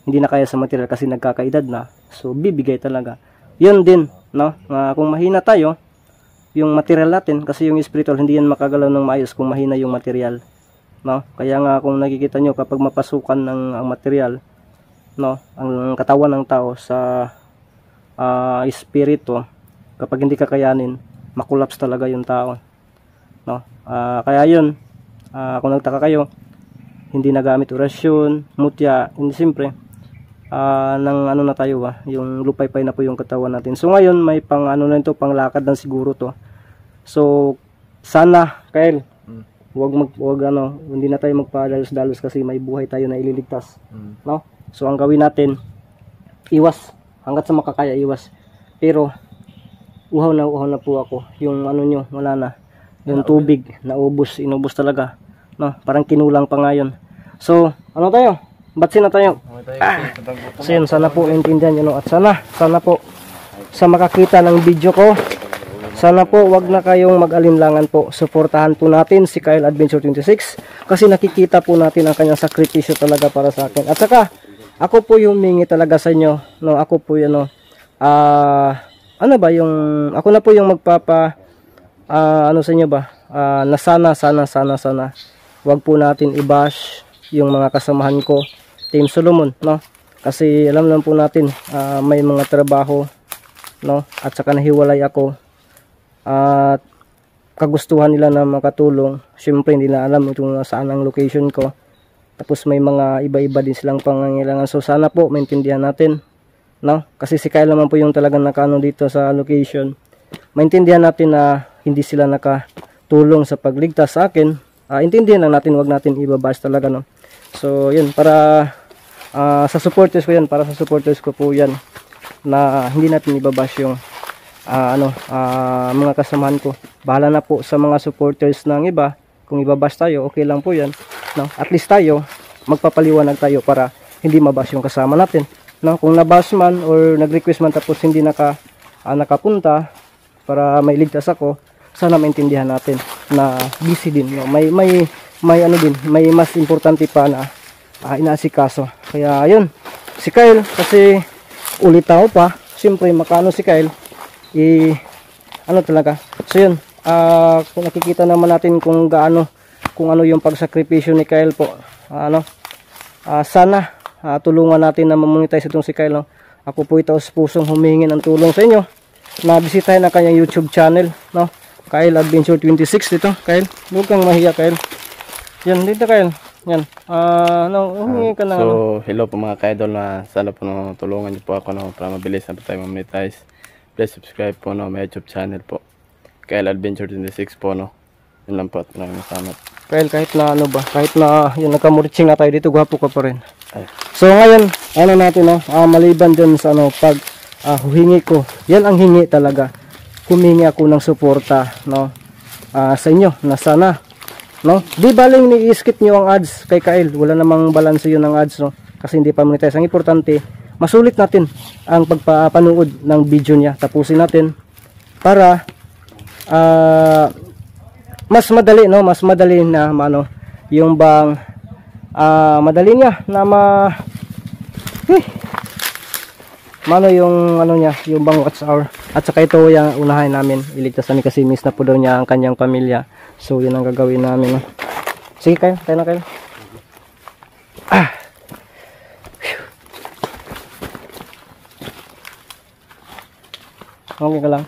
hindi na kaya sa material kasi nagkakaedad na. So bibigay talaga. Yun din, no? Kung mahina tayo, yung material natin, kasi yung spiritual hindi yan makagalaw ng maayos kung mahina yung material, no? Kaya nga kung nakikita nyo, kapag mapasukan ng ang material, no, ang katawan ng tao sa espiritu, kapag hindi kakayanin, makulaps talaga yung tao, no? Kaya yun, kung nagtaka kayo, hindi nagamit orasyon, mutya, hindi, siyempre nang ano na tayo ba, yung lupay-pay na po yung katawan natin. So ngayon may pang ano na ito, pang lakad na siguro to. So sana Kyle, wag ano, hindi na tayo magpadalos-dalos kasi may buhay tayo na ililigtas, no? So ang gawin natin, iwas hangga't sa makakaya, iwas. Pero uhaw na po ako. Yung ano nyo, wala na. Yung tubig, inubos talaga, no? Parang kinulang pa ngayon. So ano tayo? Batsin na tayo. So yun, sana po maintindihan nyo, no? At sana po sa makakita ng video ko, sana po wag na kayong mag-alinlangan po. Suportahan po natin si Kyle Adventure 26 kasi nakikita po natin ang kanyang sakripisyo talaga para sa akin. At saka ako po yung humingi talaga sa inyo, no? Ako po yun, no? Ano ba yung ako na po yung magpapa ano sa inyo ba? Na sana wag po natin i-bash yung mga kasamahan ko, Team Solomon, no? Kasi alam lang po natin, may mga trabaho, no? At saka nahiwalay ako. At kagustuhan nila na makatulong. Syempre hindi na alam kung saan ang location ko. Tapos may mga iba-iba din silang pangangailangan. So sana po maintindihan natin, no? Kasi si Kyle naman po yung talagang nakano dito sa location. Maintindihan natin na hindi sila nakatulong sa pagligtas sa akin. Intindihan lang natin, wag natin ibabash talaga, no? So yun, para sa supporters ko yan, para sa supporters ko po yan, na hindi natin ibabash yung mga kasamahan ko. Bahala na po sa mga supporters ng iba. Kung ibabash tayo, okay lang po yan, no? At least tayo magpapaliwanag tayo para hindi mabash yung kasama natin, no? Kung nabash man or nag-request man tapos hindi nakapunta para may ligtas ako, sana maintindihan natin na busy din, no? May ano din, may mas importante pa na inaasikaso. Kaya ayun, si Kyle, kasi ulit ako pa, siyempre makano si Kyle, ano talaga. So yun, kung nakikita naman natin kung ano yung pagsakripisyo ni Kyle po, sana tulungan natin na mamonetize itong si Kyle, no? Ako po ito sa pusong humingi ng tulong sa inyo na bisitahin ang kanyang YouTube channel, no? Kyle Adventure 26 dito, Kyle. Huwag kang mahiya, Kyle. Yan, dito, Kyle. Yan. Humingi ka na. So, hello po mga ka-idol, na sana po no, tulungan niyo po ako, no, para mabilis na po tayo monetize. Please subscribe po, no, may YouTube channel po. Kyle Adventure 26 po, no. Yun lang po at maraming salamat. Kyle, kahit na ano ba, kahit na yun, nagkamuritsing na tayo dito, gwapo ka pa rin. Ay. So ngayon, ano natin, no, maliban dyan sa ano, pag huhingi ko, yan ang hingi talaga. Humingi ako ng suporta, no, sa inyo, na sana, no, di baling ni-skip nyo ang ads kay Kyle, wala namang balance yun ng ads, no, kasi hindi pa monetize. Ang importante, masulit natin ang pagpapanood ng video niya, tapusin natin para mas madali, no, mas madali na yung bang madali niya na yung ano niya, yung bang watch hour. At saka ito yung unahin namin, iligtas namin kasi miss na po daw niya ang kanyang pamilya. So yun ang gagawin namin, no? Sige kayo, tayo na kayo. Okay ka lang.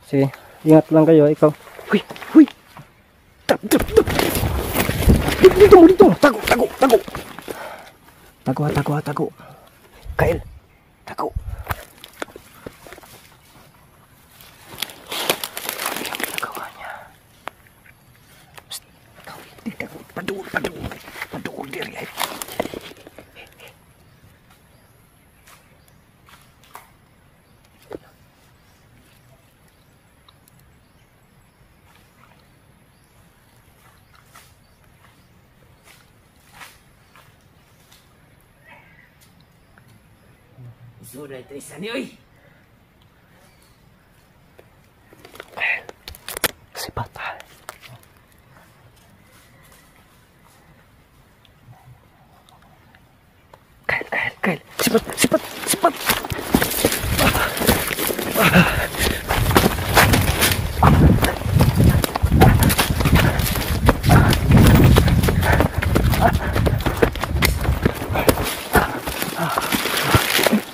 Sige, ingat lang kayo, ikaw. Huy, huy. Dito mo, dito. Tago. Tago. Kyle, Dako. Nagawa niya. Psst. Ikaw, dako. Paduol diri ay. Sudah Tristan oy. Si Bata. Kail. Sipat.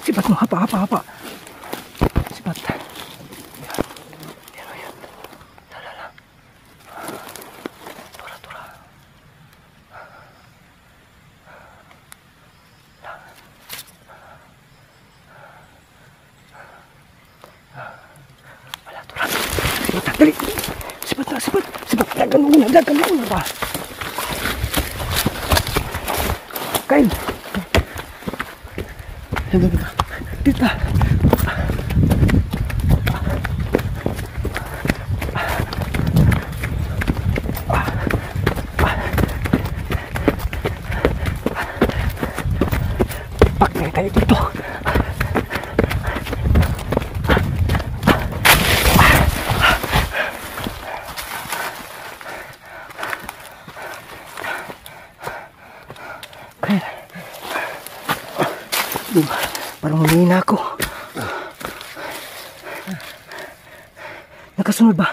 Sipat mo, hapa. Sipat. Yan. Lala. Tura. Wala, tura. Sipat, dali. Sipat. Dagan muna ba? Kain. Dito. Pakai tayo dito. Parang humihina ako. Nakasunod ba?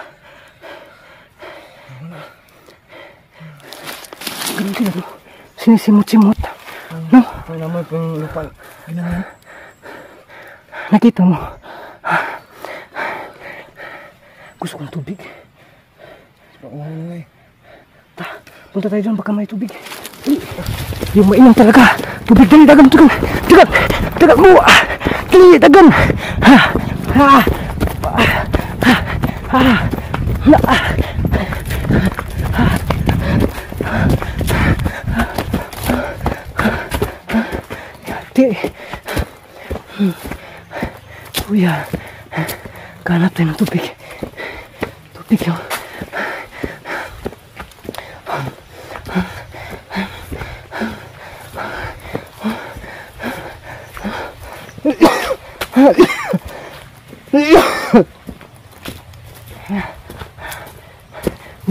Ganun mo. Sinisimot-simot. No? Ang naman pang lupa. Ilan yan? Nakita mo. Gusto kong tubig. Punta tayo dyan, baka may tubig. Yung mainam talaga. Tubig dali, dagan. Dagan mo. Dali, dagan. Kuya, kahanap tayo ng tubig. Tubig yun.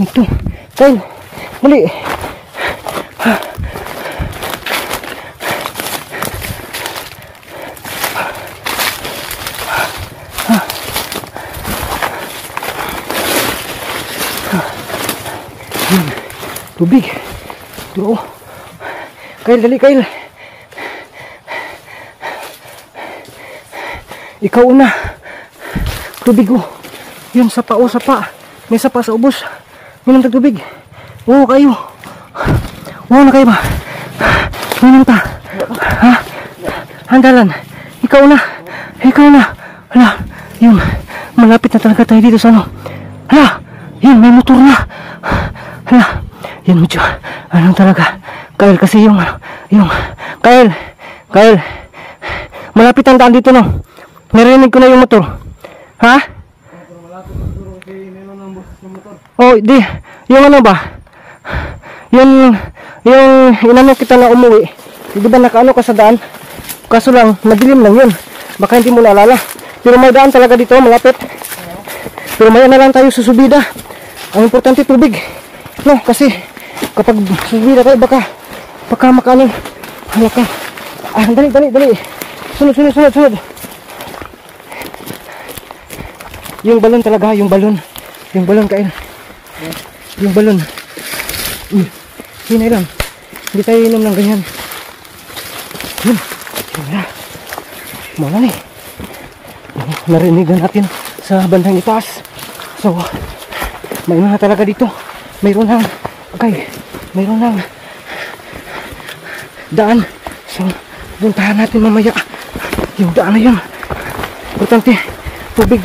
Ito, Kyle, muli. Tubig. Ito. Kyle, dali, Kyle. Ikaw una. Tubig ko. Yun, sapa. May sapa sa ubos. Minum ta tubig. Oo, kayo. Oo na kayo ba? Minum ta. Ha? Handalan. Ikaw na. Hala. Yun. Malapit na talaga tayo dito sa ano. Hala. Yun, may motor na. Hala. Yun, medyo. Anong talaga? Kyle, kasi yung Kyle. Malapit ang daan dito, no? Narinig ko na yung motor. Ha? Oh, di. Yung ano ba? Yung inano kita na umuwi. Di ba nakaano ka sa daan? Kaso lang, madilim lang yun. Baka hindi mo naalala. Pero may daan talaga dito, malapit. Pero maya na lang tayo susubida. Ang importante tubig. No, kasi kapag susubida tayo, baka makaano. Hala ka. Dali. Sunod. Yung balon talaga, yung balon Kyle. Yung balon. Hinay lang. Hindi tayo inom ng ganyan. Yun. Mga ni. Narinigan natin sa bandang itaas. So, may na talaga dito. Mayroon ng daan. So, puntahan natin mamaya. Yung daan na yun. Importante, tubig.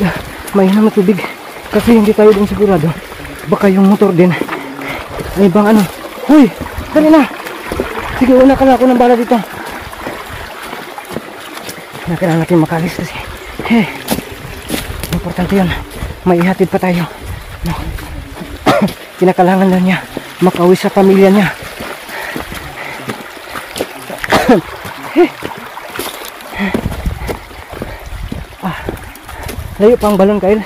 Mainam na tubig. Kasi hindi tayo din sigurado. Baka yung motor din ay bang ano. Huy! Dali na! Sige, una ka na ako ng bala dito. Kailangan natin makalis kasi. Importante yun. Maihatid pa tayo. No. Kinakailangan lang niya makauwi sa pamilya niya. Layo pa ang balon, Kyle.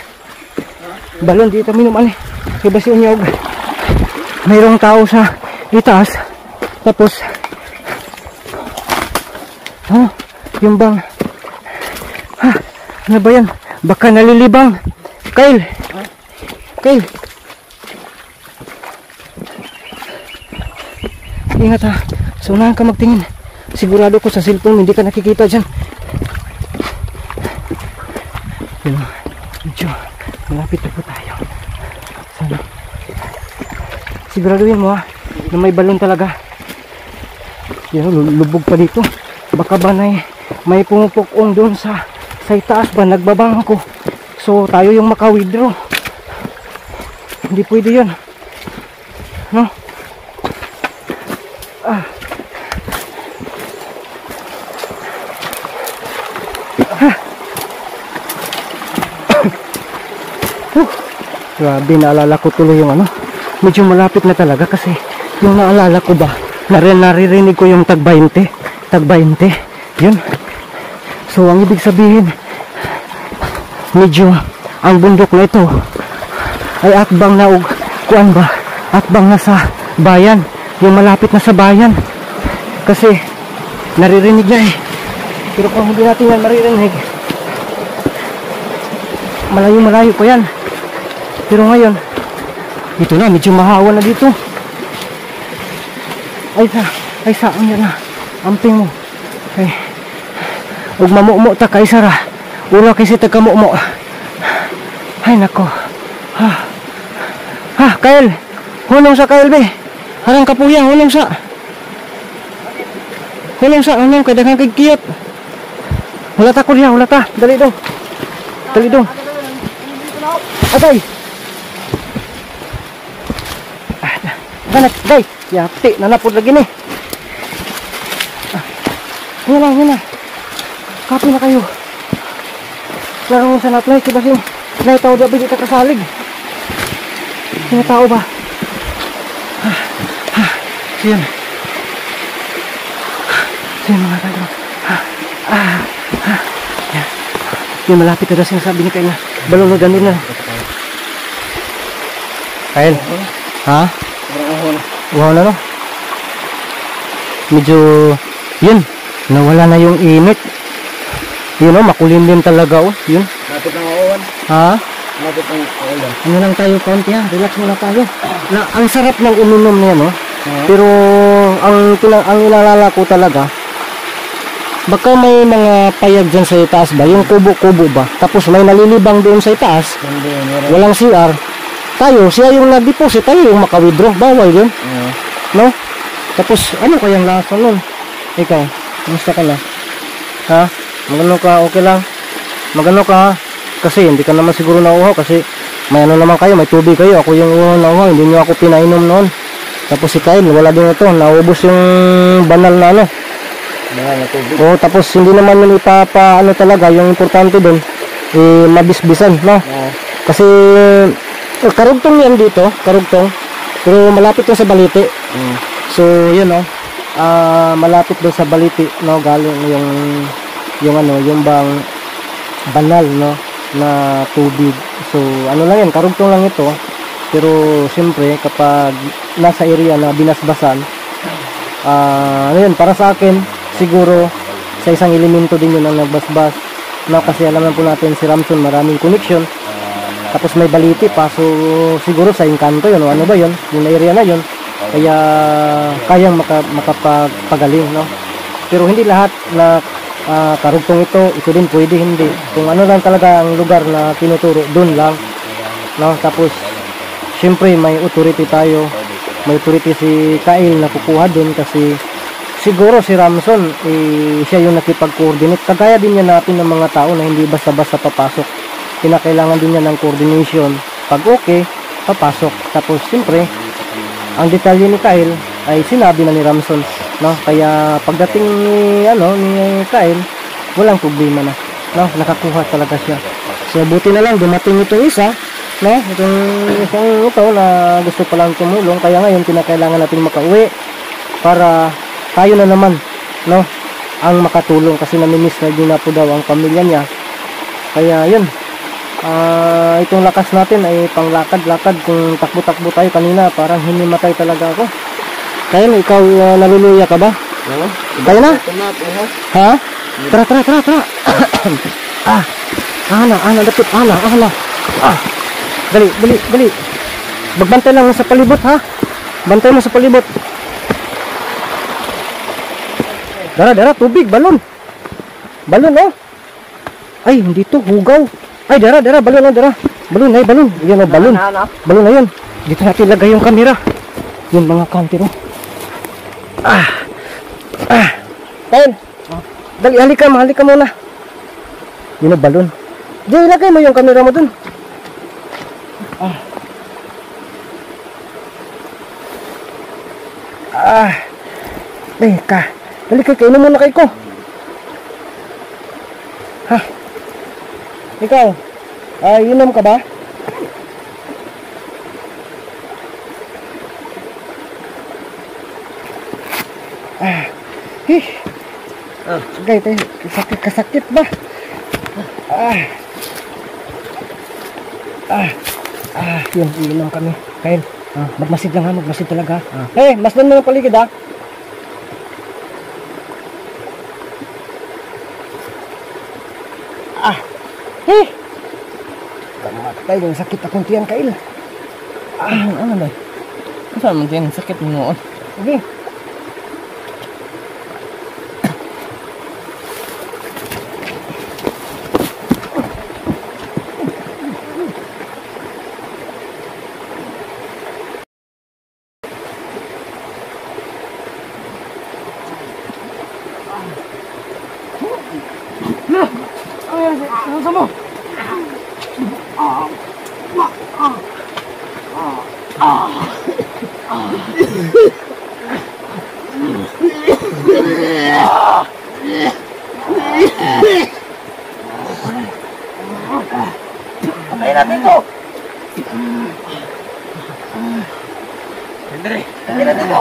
Balon dito minum ani. Kaya ba si Unyog? Mayroong tao sa itaas. Tapos yung bang ano ba yan? Baka nalilibang. Kyle! Kyle! Ingat ha. So unahan ka magtingin. Sigurado ko sa cellphone hindi ka nakikita dyan. Yun, medyo malapit na po tayo. Sana siguraduhin mo ha na may balon talaga. Yun, lubog pa dito. Baka ba may pumupukong doon sa itaas ba, nagbabangko. So tayo yung maka-withdraw. Hindi pwede yun, no? Grabe, naalala ko tuloy yung ano. Medyo malapit na talaga kasi yung naalala ko ba, naririnig ko yung tag 20. Tag 20. Yun. So ang ibig sabihin, medyo ang bundok na ito ay akbang na kuan ba? Akbang na sa bayan. Yung malapit na sa bayan. Kasi naririnig na eh. Pero kung hindi natin yan maririnig, malayo pa yan. Pero ngayon, ito na, medyo mahawa na dito. Ay saan yan na. Amping mo. Ay, huwag mamumo ta kay Sara. Ula kasi tagkamumo. Ay nako. Kyle. Hulong sa Kyle be. Harang kapuyang, hulong sa. Hulong kay daghang kay kiyot. Wala ta ko diha, wala ta. Dali dong. Atay. Ganat, day. Yati, nanapod lagi ni. Yan na. Kapi na kayo. Larong sa natlay, kibasin. Naitaw daw ba dito kasalig? Sino tao ba? Yan mga tayo. Yan, malapit na daw sinasabi ni Kyle na balunugan din na. Kyle? Ha? Wow na no? Medyo yun, nawala na yung init. Yun o, makulimlim talaga o. Yun. Lapit ng uwan. Ha? Lapit ng uwan. Ano lang tayo, konti ha? Relax muna tayo. Ang sarap ng uminom niya no? Pero ang inalala ko talaga, baka may mga payag dyan sa itaas ba? Yung kubo-kubo ba? Tapos may nalilibang doon sa itaas. Walang CR. Siya yung nag-deposit, tayo yung maka-withdraw. Bawal yun. No? Tapos, ano kayang lasa nun? Ikaw, kumusta ka na? Ha? Magano ka, okay lang? Magano ka ha? Kasi hindi ka naman siguro nauhaw kasi may ano naman kayo, may tubig kayo. Ako yung unang nauhaw, hindi nyo ako pinainom noon. Tapos si Kyle, wala din ito. Naubos yung banal na ano. O, tapos hindi naman yun ano talaga, yung importante doon, mabisbisan, no? Kasi karugtong yan dito, karugtong. Pero malapit yun sa Baliti. So, yun no. Malapit doon sa Baliti, no, galing yung bang banal, no, na tubig. So, ano lang yan, karugtong lang ito. Pero siyempre, kapag nasa area na binasbasan, ano yun, para sa akin, siguro sa isang elemento din yun ang nagbasbas. No, kasi alam na po natin si Ramson maraming connection. Tapos may Baliti pa, so siguro sa Encanto yun, o ano ba yun, yung area na yun, kaya kayang makapagaling, no? Pero hindi lahat na karugtong ito din pwede, hindi. Kung ano lang talaga ang lugar na tinuturo, dun lang, no? Tapos, syempre may authority tayo, may authority si Kyle na kukuha dun kasi siguro si Ramson, siya yung nakipag-coordinate. Kagaya din niya natin ng mga tao na hindi basta-basta papasok. Kinakailangan din niya ng coordination. Pag okay, papasok. Tapos siyempre, ang detalye ni Kyle ay sinabi na ni Ramson, no? Kaya pagdating ni Kyle, walang problema na, no? Nakakuha talaga siya. So buti na lang dumating itong isa, no? Itong isang ito na gusto pa lang tumulong. Kaya ngayon kinakailangan natin makauwi para tayo na naman, no, ang makatulong kasi namimiss na din na po daw ang pamilya niya. Kaya yun, itong lakas natin ay panglakad-lakad. Kung takbo-takbo tayo kanina, parang hinimatay talaga ako. Kaya ikaw, naluluya ka ba? Oo. Kaya na? Ha? Tara. Dapat, Dali. Magbantay lang sa palibot, ha? Bantay mo sa palibot. Dara, tubig, balon, oh. Ay, hindi to, hugaw. Ay, dara, balon, oh, dara. Balon. Yan, oh, balon. Balon na yun. Dito natin lagay yung camera. Yun, mga counter, oh. Tayo. Dali, halika muna. Yun, oh, balon. Diyan, ilagay mo yung camera mo dun. Teka. Halika, kainom muna kayo ko. Ha? Ikaw, inom ka ba? Sige, kasakit ba? Yun, inom kami. Kyle, magmasid lang ha, magmasid talaga. Masdan mo yung paligid ha. Kamatay, yung sakit akong tiyan, Kyle. Ano ba? Saan man yan? Sakit mo noon. Sige. Ay natin to. Ay natin to.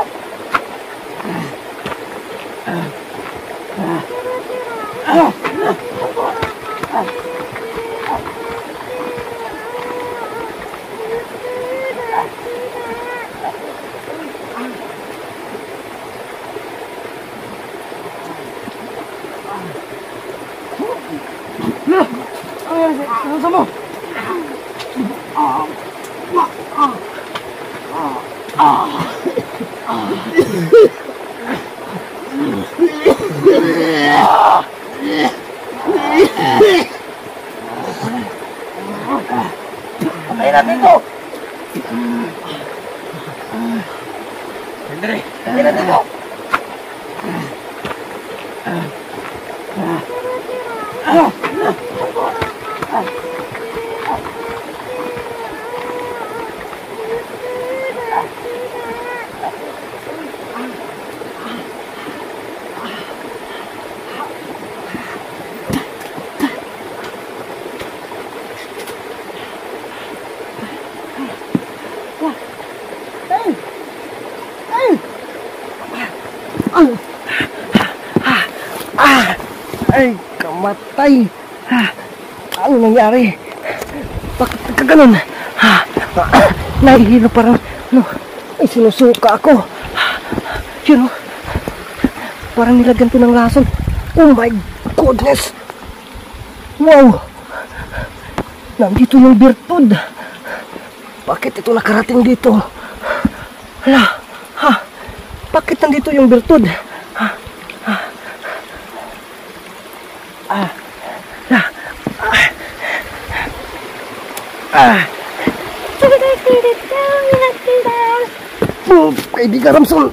Ay natin to. Ay natin to. Ay, kamatay. Ano nangyari? Bakit nagkaganon? Nahihilo parang, ay sinusuka ako. Yun, parang nilagyan to ng lason. Oh my goodness. Wow. Nandito yung birtud. Bakit ito nakarating dito? Hala, bakit nandito yung birtud? Kaibigan Ramson.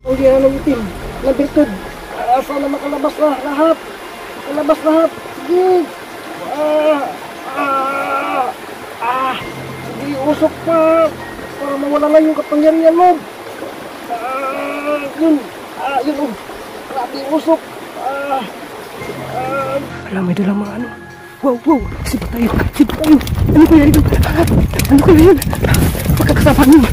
Ang diyan ng itim na birtud. Sana makalabas na lahat. Kalabas lahat. Sige. Sige, usok pa. Para mawala na yung kapangyarihan mo. Yun. Yun oh. Grabe yung usok. Alam, may dalang mga ano. Wow. Sipa tayo. Ano kaya yun? Ano kaya yun? Pagkakasapan mo.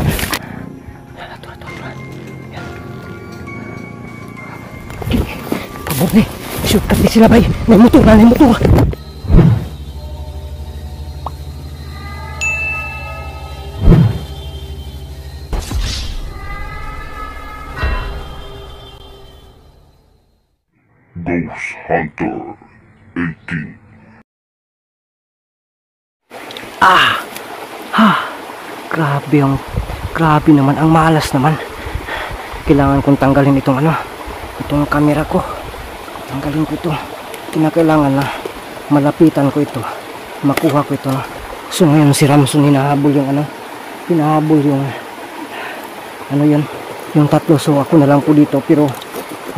Pabor ni. Shoot kat di sila bay. May motor. Ghost Hunter 18. Grabe naman, ang malas naman. Kailangan kong tanggalin itong camera ko. Tanggalin ko ito. Kinakailangan na malapitan ko ito. Makuha ko ito. So ngayon si Ramson hinahabol yung yung tatlo. So ako na lang po dito, pero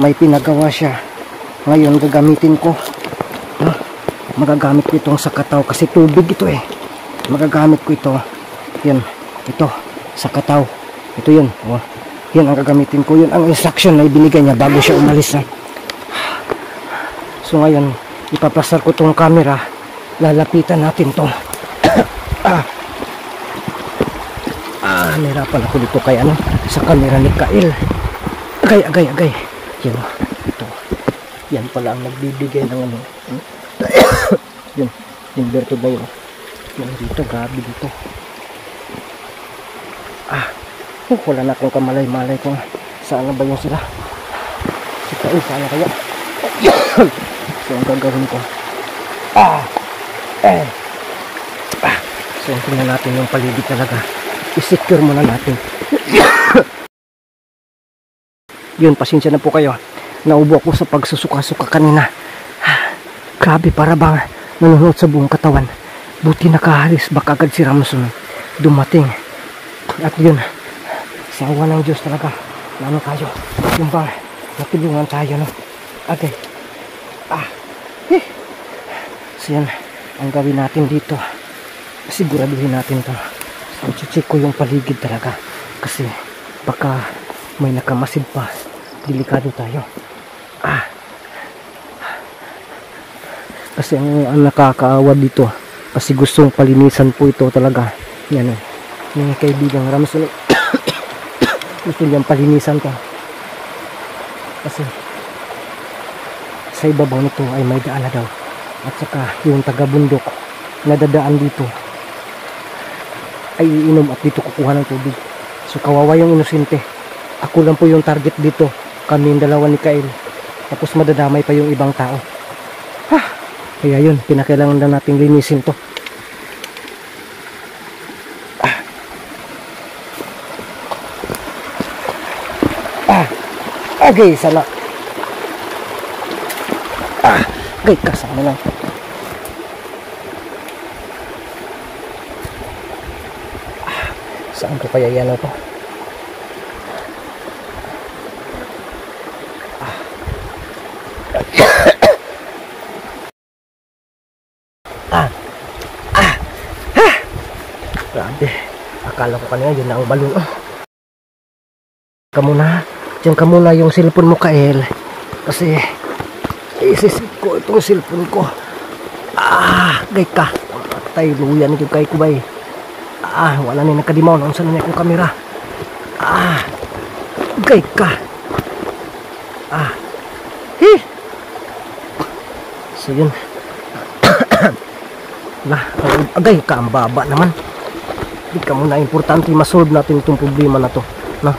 may pinagawa siya. Ngayon gagamitin ko. Magagamit ko itong sakataw kasi tubig ito eh. Magagamit ko ito. Yan, ito, sakataw. Ito yun. Yan ang gagamitin ko. Yun ang instruction na ibinigay niya bago siya umalis. So ngayon, ipaplastar ko itong camera. Lalapitan natin to. Nahirapan ako dito kay sa camera ni Kael. Agay. Yan, ito. Yan pala ang nagbibigay ng yun, yung berto na yun. Yan dito, grabe dito. Wala na akong kamalay-malay kung saan ba yung sila. Sana kaya. So ang gagawin ko. So tingnan natin yung paligid talaga. I-secure muna natin. Yun, pasensya na po kayo. Naubo ako sa pagsusuka-suka kanina. Grabe, para bang nanonood sa buong katawan. Buti nakahalis baka agad si Ramson dumating. At yun, sa awa ng Diyos talaga, tayo. Yung bang natulungan tayo, no? Okay. So yan, ang gawin natin dito, siguraduhin natin to. So check ko yung paligid talaga. Kasi baka may nakamasid pa. Delikado tayo. Kasi ang nakakaawa dito, kasi gustong palinisan po ito talaga. Yan o. Yung kaibigang Ramson gusto niyang palinisan to. Kasi sa ibabaw nito ay may daan na daw. At saka yung taga-bundok na dadaan dito ay iinom at dito kukuha ng tubig. So kawawa yung inosente. Ako lang po yung target dito. Kami yung dalawa ni Kael. Tapos madadamay pa yung ibang tao. Kaya yun, pinakailangan lang nating linisin to. Okay, sana. Okay, kasama lang. Saan ko kaya yan ako? Grabe. Akala ko kanina yun na ang balon. Diyan ka muna yung cellphone mo, Kael. Kasi isisip ko itong cellphone ko. Gay ka. Patay, luyan ito kay kubay. Wala na nakadimaw. Ang saan na akong kamera. Gay ka. So yun. Agay ka, ang baba naman. Di ka muna, importante masolve natin itong problema na to, no?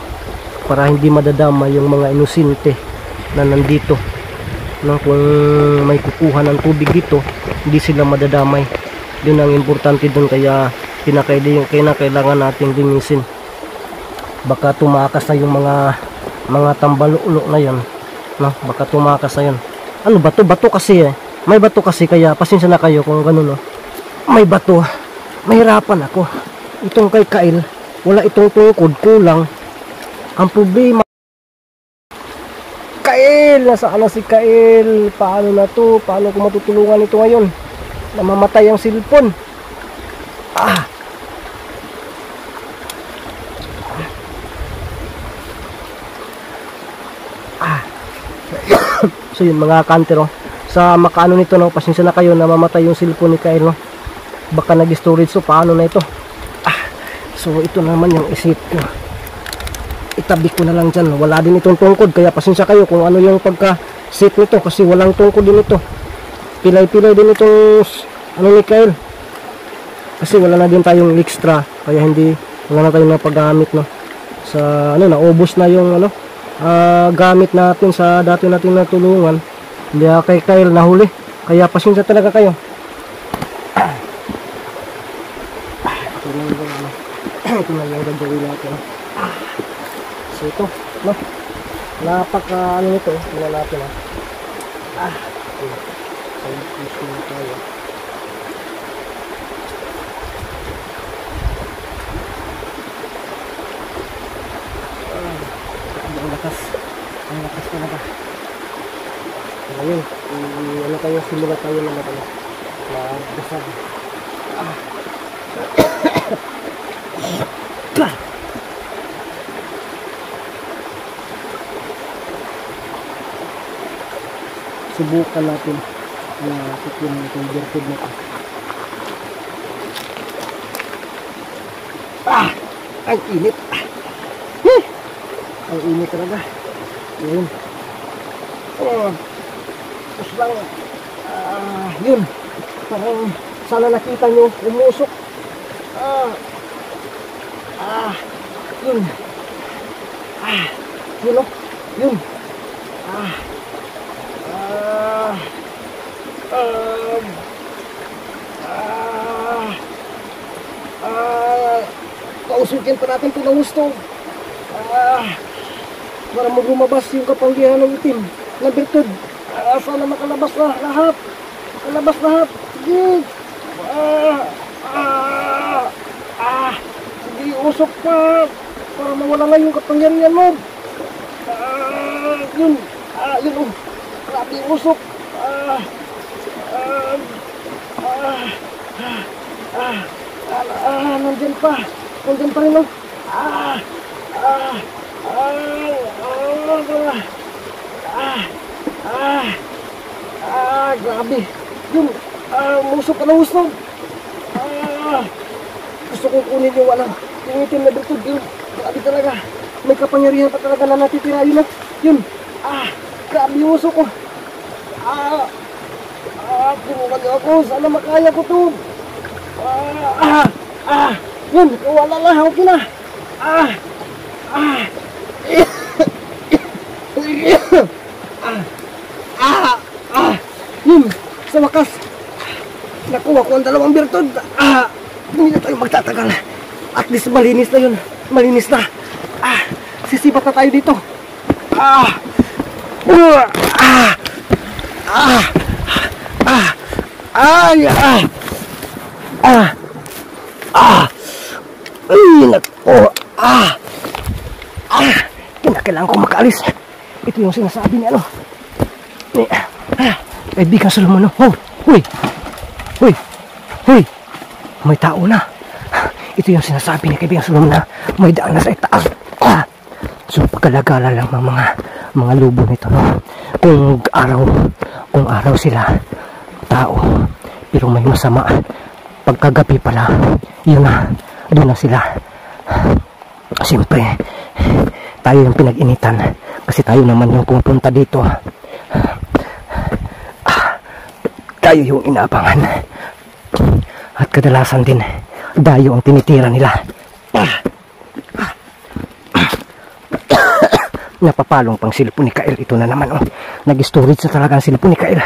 Para hindi madadama yung mga inosente na nandito, no? Kung may kukuha ng tubig dito, hindi sila madadamay. Yun ang importante dun, kaya kailangan natin linisin. Baka tumakas na yung mga tambalulo na yun, no? Baka tumakas na yun. Ano, bato kasi may bato kasi, kaya pasensya na kayo kung gano'n, no? May bato, mahirapan ako. Itong kay Kael, wala itong tungkod, kulang. Ang problema Kael! Nasaan na si Kael? Paano na to? Paano ko matutulungan ito ngayon? Namamatay ang cellphone. So yun mga kanter, oh. Sa makaano nito, no, pasensya na kayo, namamatay yung cellphone ni Kael, no. Baka nag-storage, so paano na ito? So ito naman yung isip ko. Itabi ko na lang dyan. Wala din itong tungkod, kaya pasensya kayo kung ano yung pagka-sit nito, kasi walang tungkod din ito. Pilay-pilay din itong ano ni Kael. Kasi wala na din tayong extra, kaya wala na tayong napagamit, no. Sa ano, naubos na yung ano, gamit natin sa dati nating natulungan. Hindi kay Kael nahuli, kaya pasensya talaga kayo. Ito na yung gagawin natin. So ito, no, napaka ano nito, tingnan natin, okay. So push na tayo. Ang lakas talaga. Ngayon, ano tayo, simula tayo na basag. Subukan natin na tutunan itong birthday na ito. Ang init. Ang init talaga. Yun. Tapos lang. Yun. Parang sana nakita nyo, umusok. Yun. Yun, oh. Yun. Pausukin pa natin ito ng gusto. Para lumabas yung kapanggihan ng itim na birtud. Sana makalabas na lahat. Makalabas lahat. Sige. Sige, usok pa. Para mawala na yung kapangyarihan mo. Yun. Yun, oh. Grabe yung usok. Nandyan pa. Nandyan pa rin, oh. Grabe. Yun, musok ka na usok. Gusto kong kunin yung yung itim na birtud. Yun, grabe talaga. May kapangyarihan pa talaga na natitira. Yun, yun. Grabe yung usok ko. Tumukan niyo ako. Sana makaya ko to. Yun, wala na. Okay na. Yun, sa wakas nakuha ko ang dalawang birtud. Hindi na tayo magtatagal. At least malinis na yun. Malinis na. Sisibat na tayo dito. Kailangan ko makaalis. Ito yung sinasabi ni kaibigan Solomon. Huy! May tao na. Ito yung sinasabi ni kaibigan Solomon na may daan na sa itaas. So pagkalagala lang ng mga lubo nito, no? Kung araw sila tao, pero may masama. Pagkagabi pala, yun na, doon na sila. Siyempre, tayo yung pinag-initan kasi tayo naman yung pupunta dito. Tayo yung inaabangan. At kadalasan din, dayo ang tinitira nila. Napapalong pang cellphone ni Kael. Ito na naman, oh. Nag-storage na talaga ang cellphone ni Kael.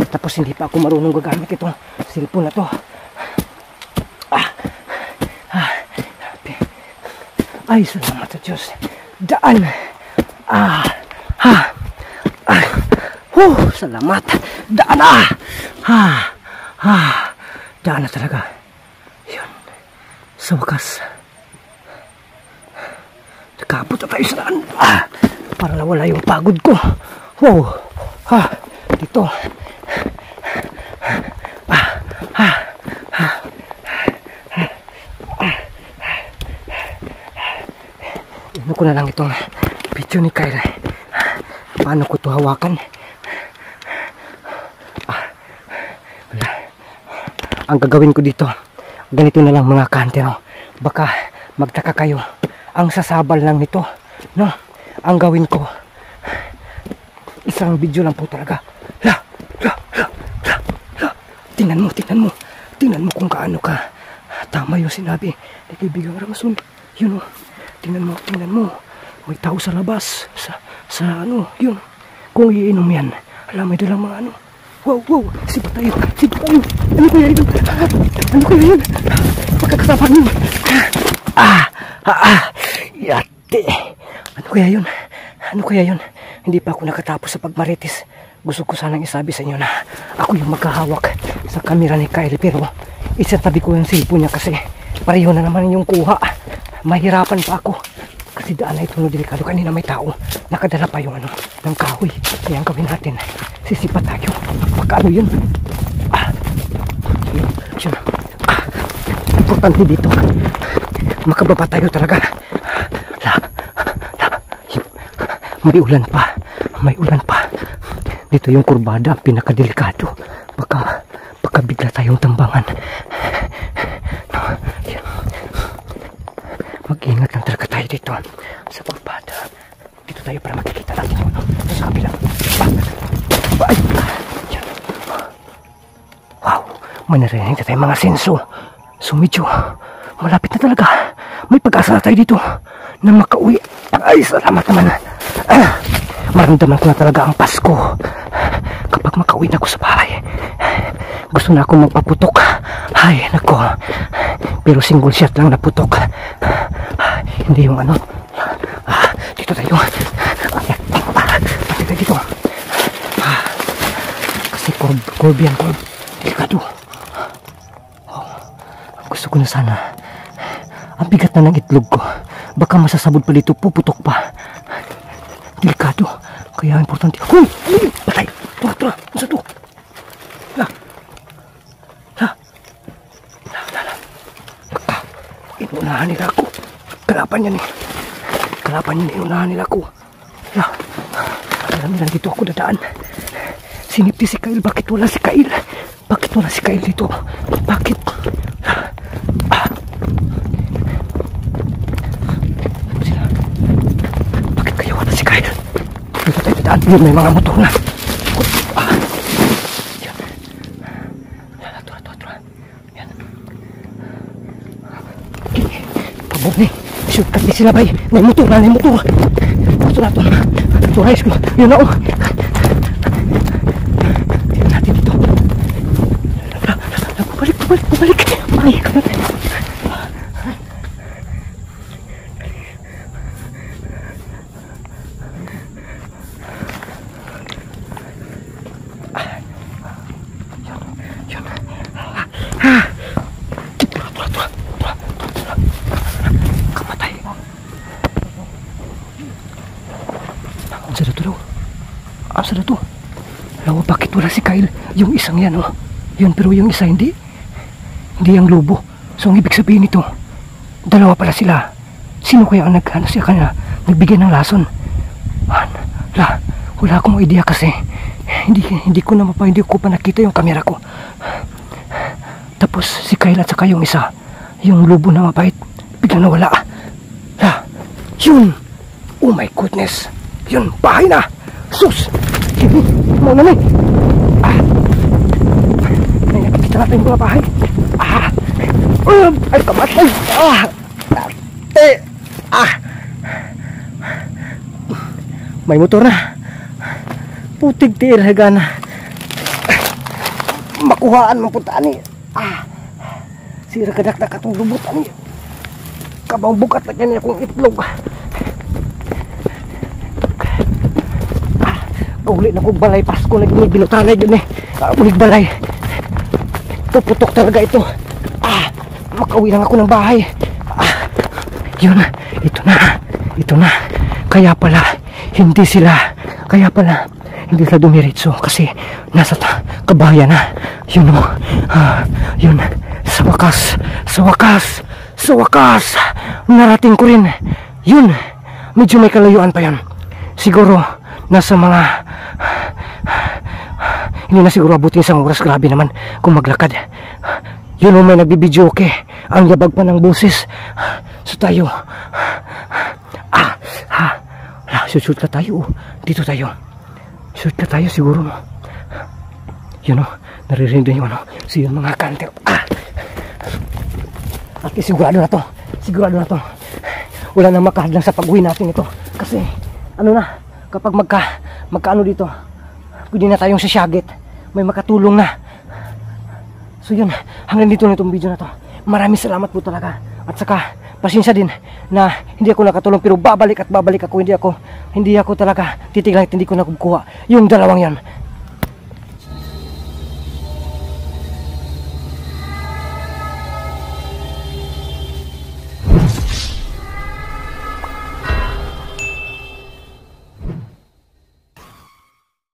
Tapos hindi pa ako marunong gagamit itong cellphone na to. Ay, salamat sa Diyos. Daan. Salamat. Daan na. Daan na talaga. Yun. Sa wakas. Nakabot na tayo sa daan. para nawala yung pagod ko. Wow. Dito. Ano ko na lang itong video ni Kyle. Paano ko ito hawakan? Wala. Ang gagawin ko dito, ganito na lang mga kantero. Baka magtaka kayo. Ang sasabal lang nito, no? Ang gawin ko, isang video lang po talaga. Tingnan mo kung kaano ka. Tama yung sinabi ni kaibigang Ramson. Yun o. Tingnan mo. May tao sa labas. Sa ano, yun. Kung iinom yan, alam, may dalang mga ano. Wow. Sipa tayo. Ano kaya yun? Pagkakasapan yun. Yate. Ano kaya yun? Hindi pa ako nakatapos sa pagmarites. Gusto ko sanang isabi sa inyo na ako yung magkahawak sa kamera ni Kyle, pero isang tabi ko yung cellphone niya kasi pareho na naman yung kuha. Mahirapan pa ako kasi daan na ito no, delikado. Kanina may tao nakadala pa yung ano ng kahoy. Kaya ang gawin natin, sisipa tayo. Magkano yun? Yun. Importante dito, makababa tayo talaga. May ulan pa. Dito yung kurbada, pinakadelikado. Baka bigla tayong tambangan. Mag-ingat lang talaga tayo dito sa kurbada. Dito tayo para makikita natin yung sa kabilang. Wow, may narinig na tayong mga senso. So medyo malapit na talaga. May pag-asa na tayo dito na makauwi. Ay, salamat naman. Maramdaman ko na talaga ang Pasko kapag makauwi na ako sa bahay. Gusto na ako magpaputok. Ay, nako. Pero single shot lang na putok. Hindi yung ano. Dito tayo. Dito tayo dito. Kasi curve yan. Delikado. Gusto ko na sana. Ang bigat na ng itlog ko. Baka masasabod pa dito. Puputok pa. Delikado. Kaya importante. Huy! Patay! Tura! Masa to? Inunahan nila ako. Kalapan yan. Inunahan nila ako. Alam nila dito ako dadaan. Sinipti si Kyle. Bakit wala si Kyle dito? Bakit? Yun, may mga motor na. Tura. Yan. Pabor ni. Shortcut ni sila bay. May motor na. Gusto na ito. Tura, isko. Yun na o. Tingnan natin dito. Pabalik. Ay, Asa na to? Lawa, bakit wala si Kyle? Yung isang yan, oh. Yun, pero yung isa hindi. Hindi ang lobo. So, ang ibig sabihin nito, dalawa pala sila. Sino kaya ang siya kanina? Nagbigay ng lason. Wala akong idea kasi. Hindi ko pa nakita yung kamera ko. Tapos, si Kyle at saka yung isa. Yung lobo na mabait. Biglang nawala. Yun! Oh my goodness! Yun, bahay na! Sus! Muna na nakikita natin yung mga bahay. Ay, kamatay! May motor na. Putig tiir, hagana. Makuhaan mo punta ni. Sira kadak na katong lubot ni. Kabang bukat na ganyan akong itlog. Uli na kong balay. Pasko na gini. Binutanay yun eh. Ulig balay. Puputok talaga ito. Makauwi lang ako ng bahay. Yun. Ito na. Kaya pala hindi sila, kaya pala, hindi sila dumiritso kasi nasa kabahayan na. Yun o, yun, sa wakas, narating ko rin. Yun, medyo may kalayuan pa yun. Siguro, nasa mga, hindi na siguro abutin isang oras, grabe naman kung maglakad. Yun o, may nagbibidyo okay. Ang yabag pa ng boses. So tayo, shoot ka tayo. Dito tayo. Shoot ka tayo siguro. Yun o, naririnig yun o. So yun mga kanter. At sigurado na to. Wala nang makahadlang sa pag-uwi natin ito. Kasi, ano na, kapag magkaano dito, pwede na tayong sasyagit. May makatulong na. So yun, hanggang dito na itong video na to. Maraming salamat po talaga. At saka, pasensya din na hindi ako nakatulong, pero babalik ako. Hindi ako talaga titiglang at hindi ko nakukuha yung dalawang yan.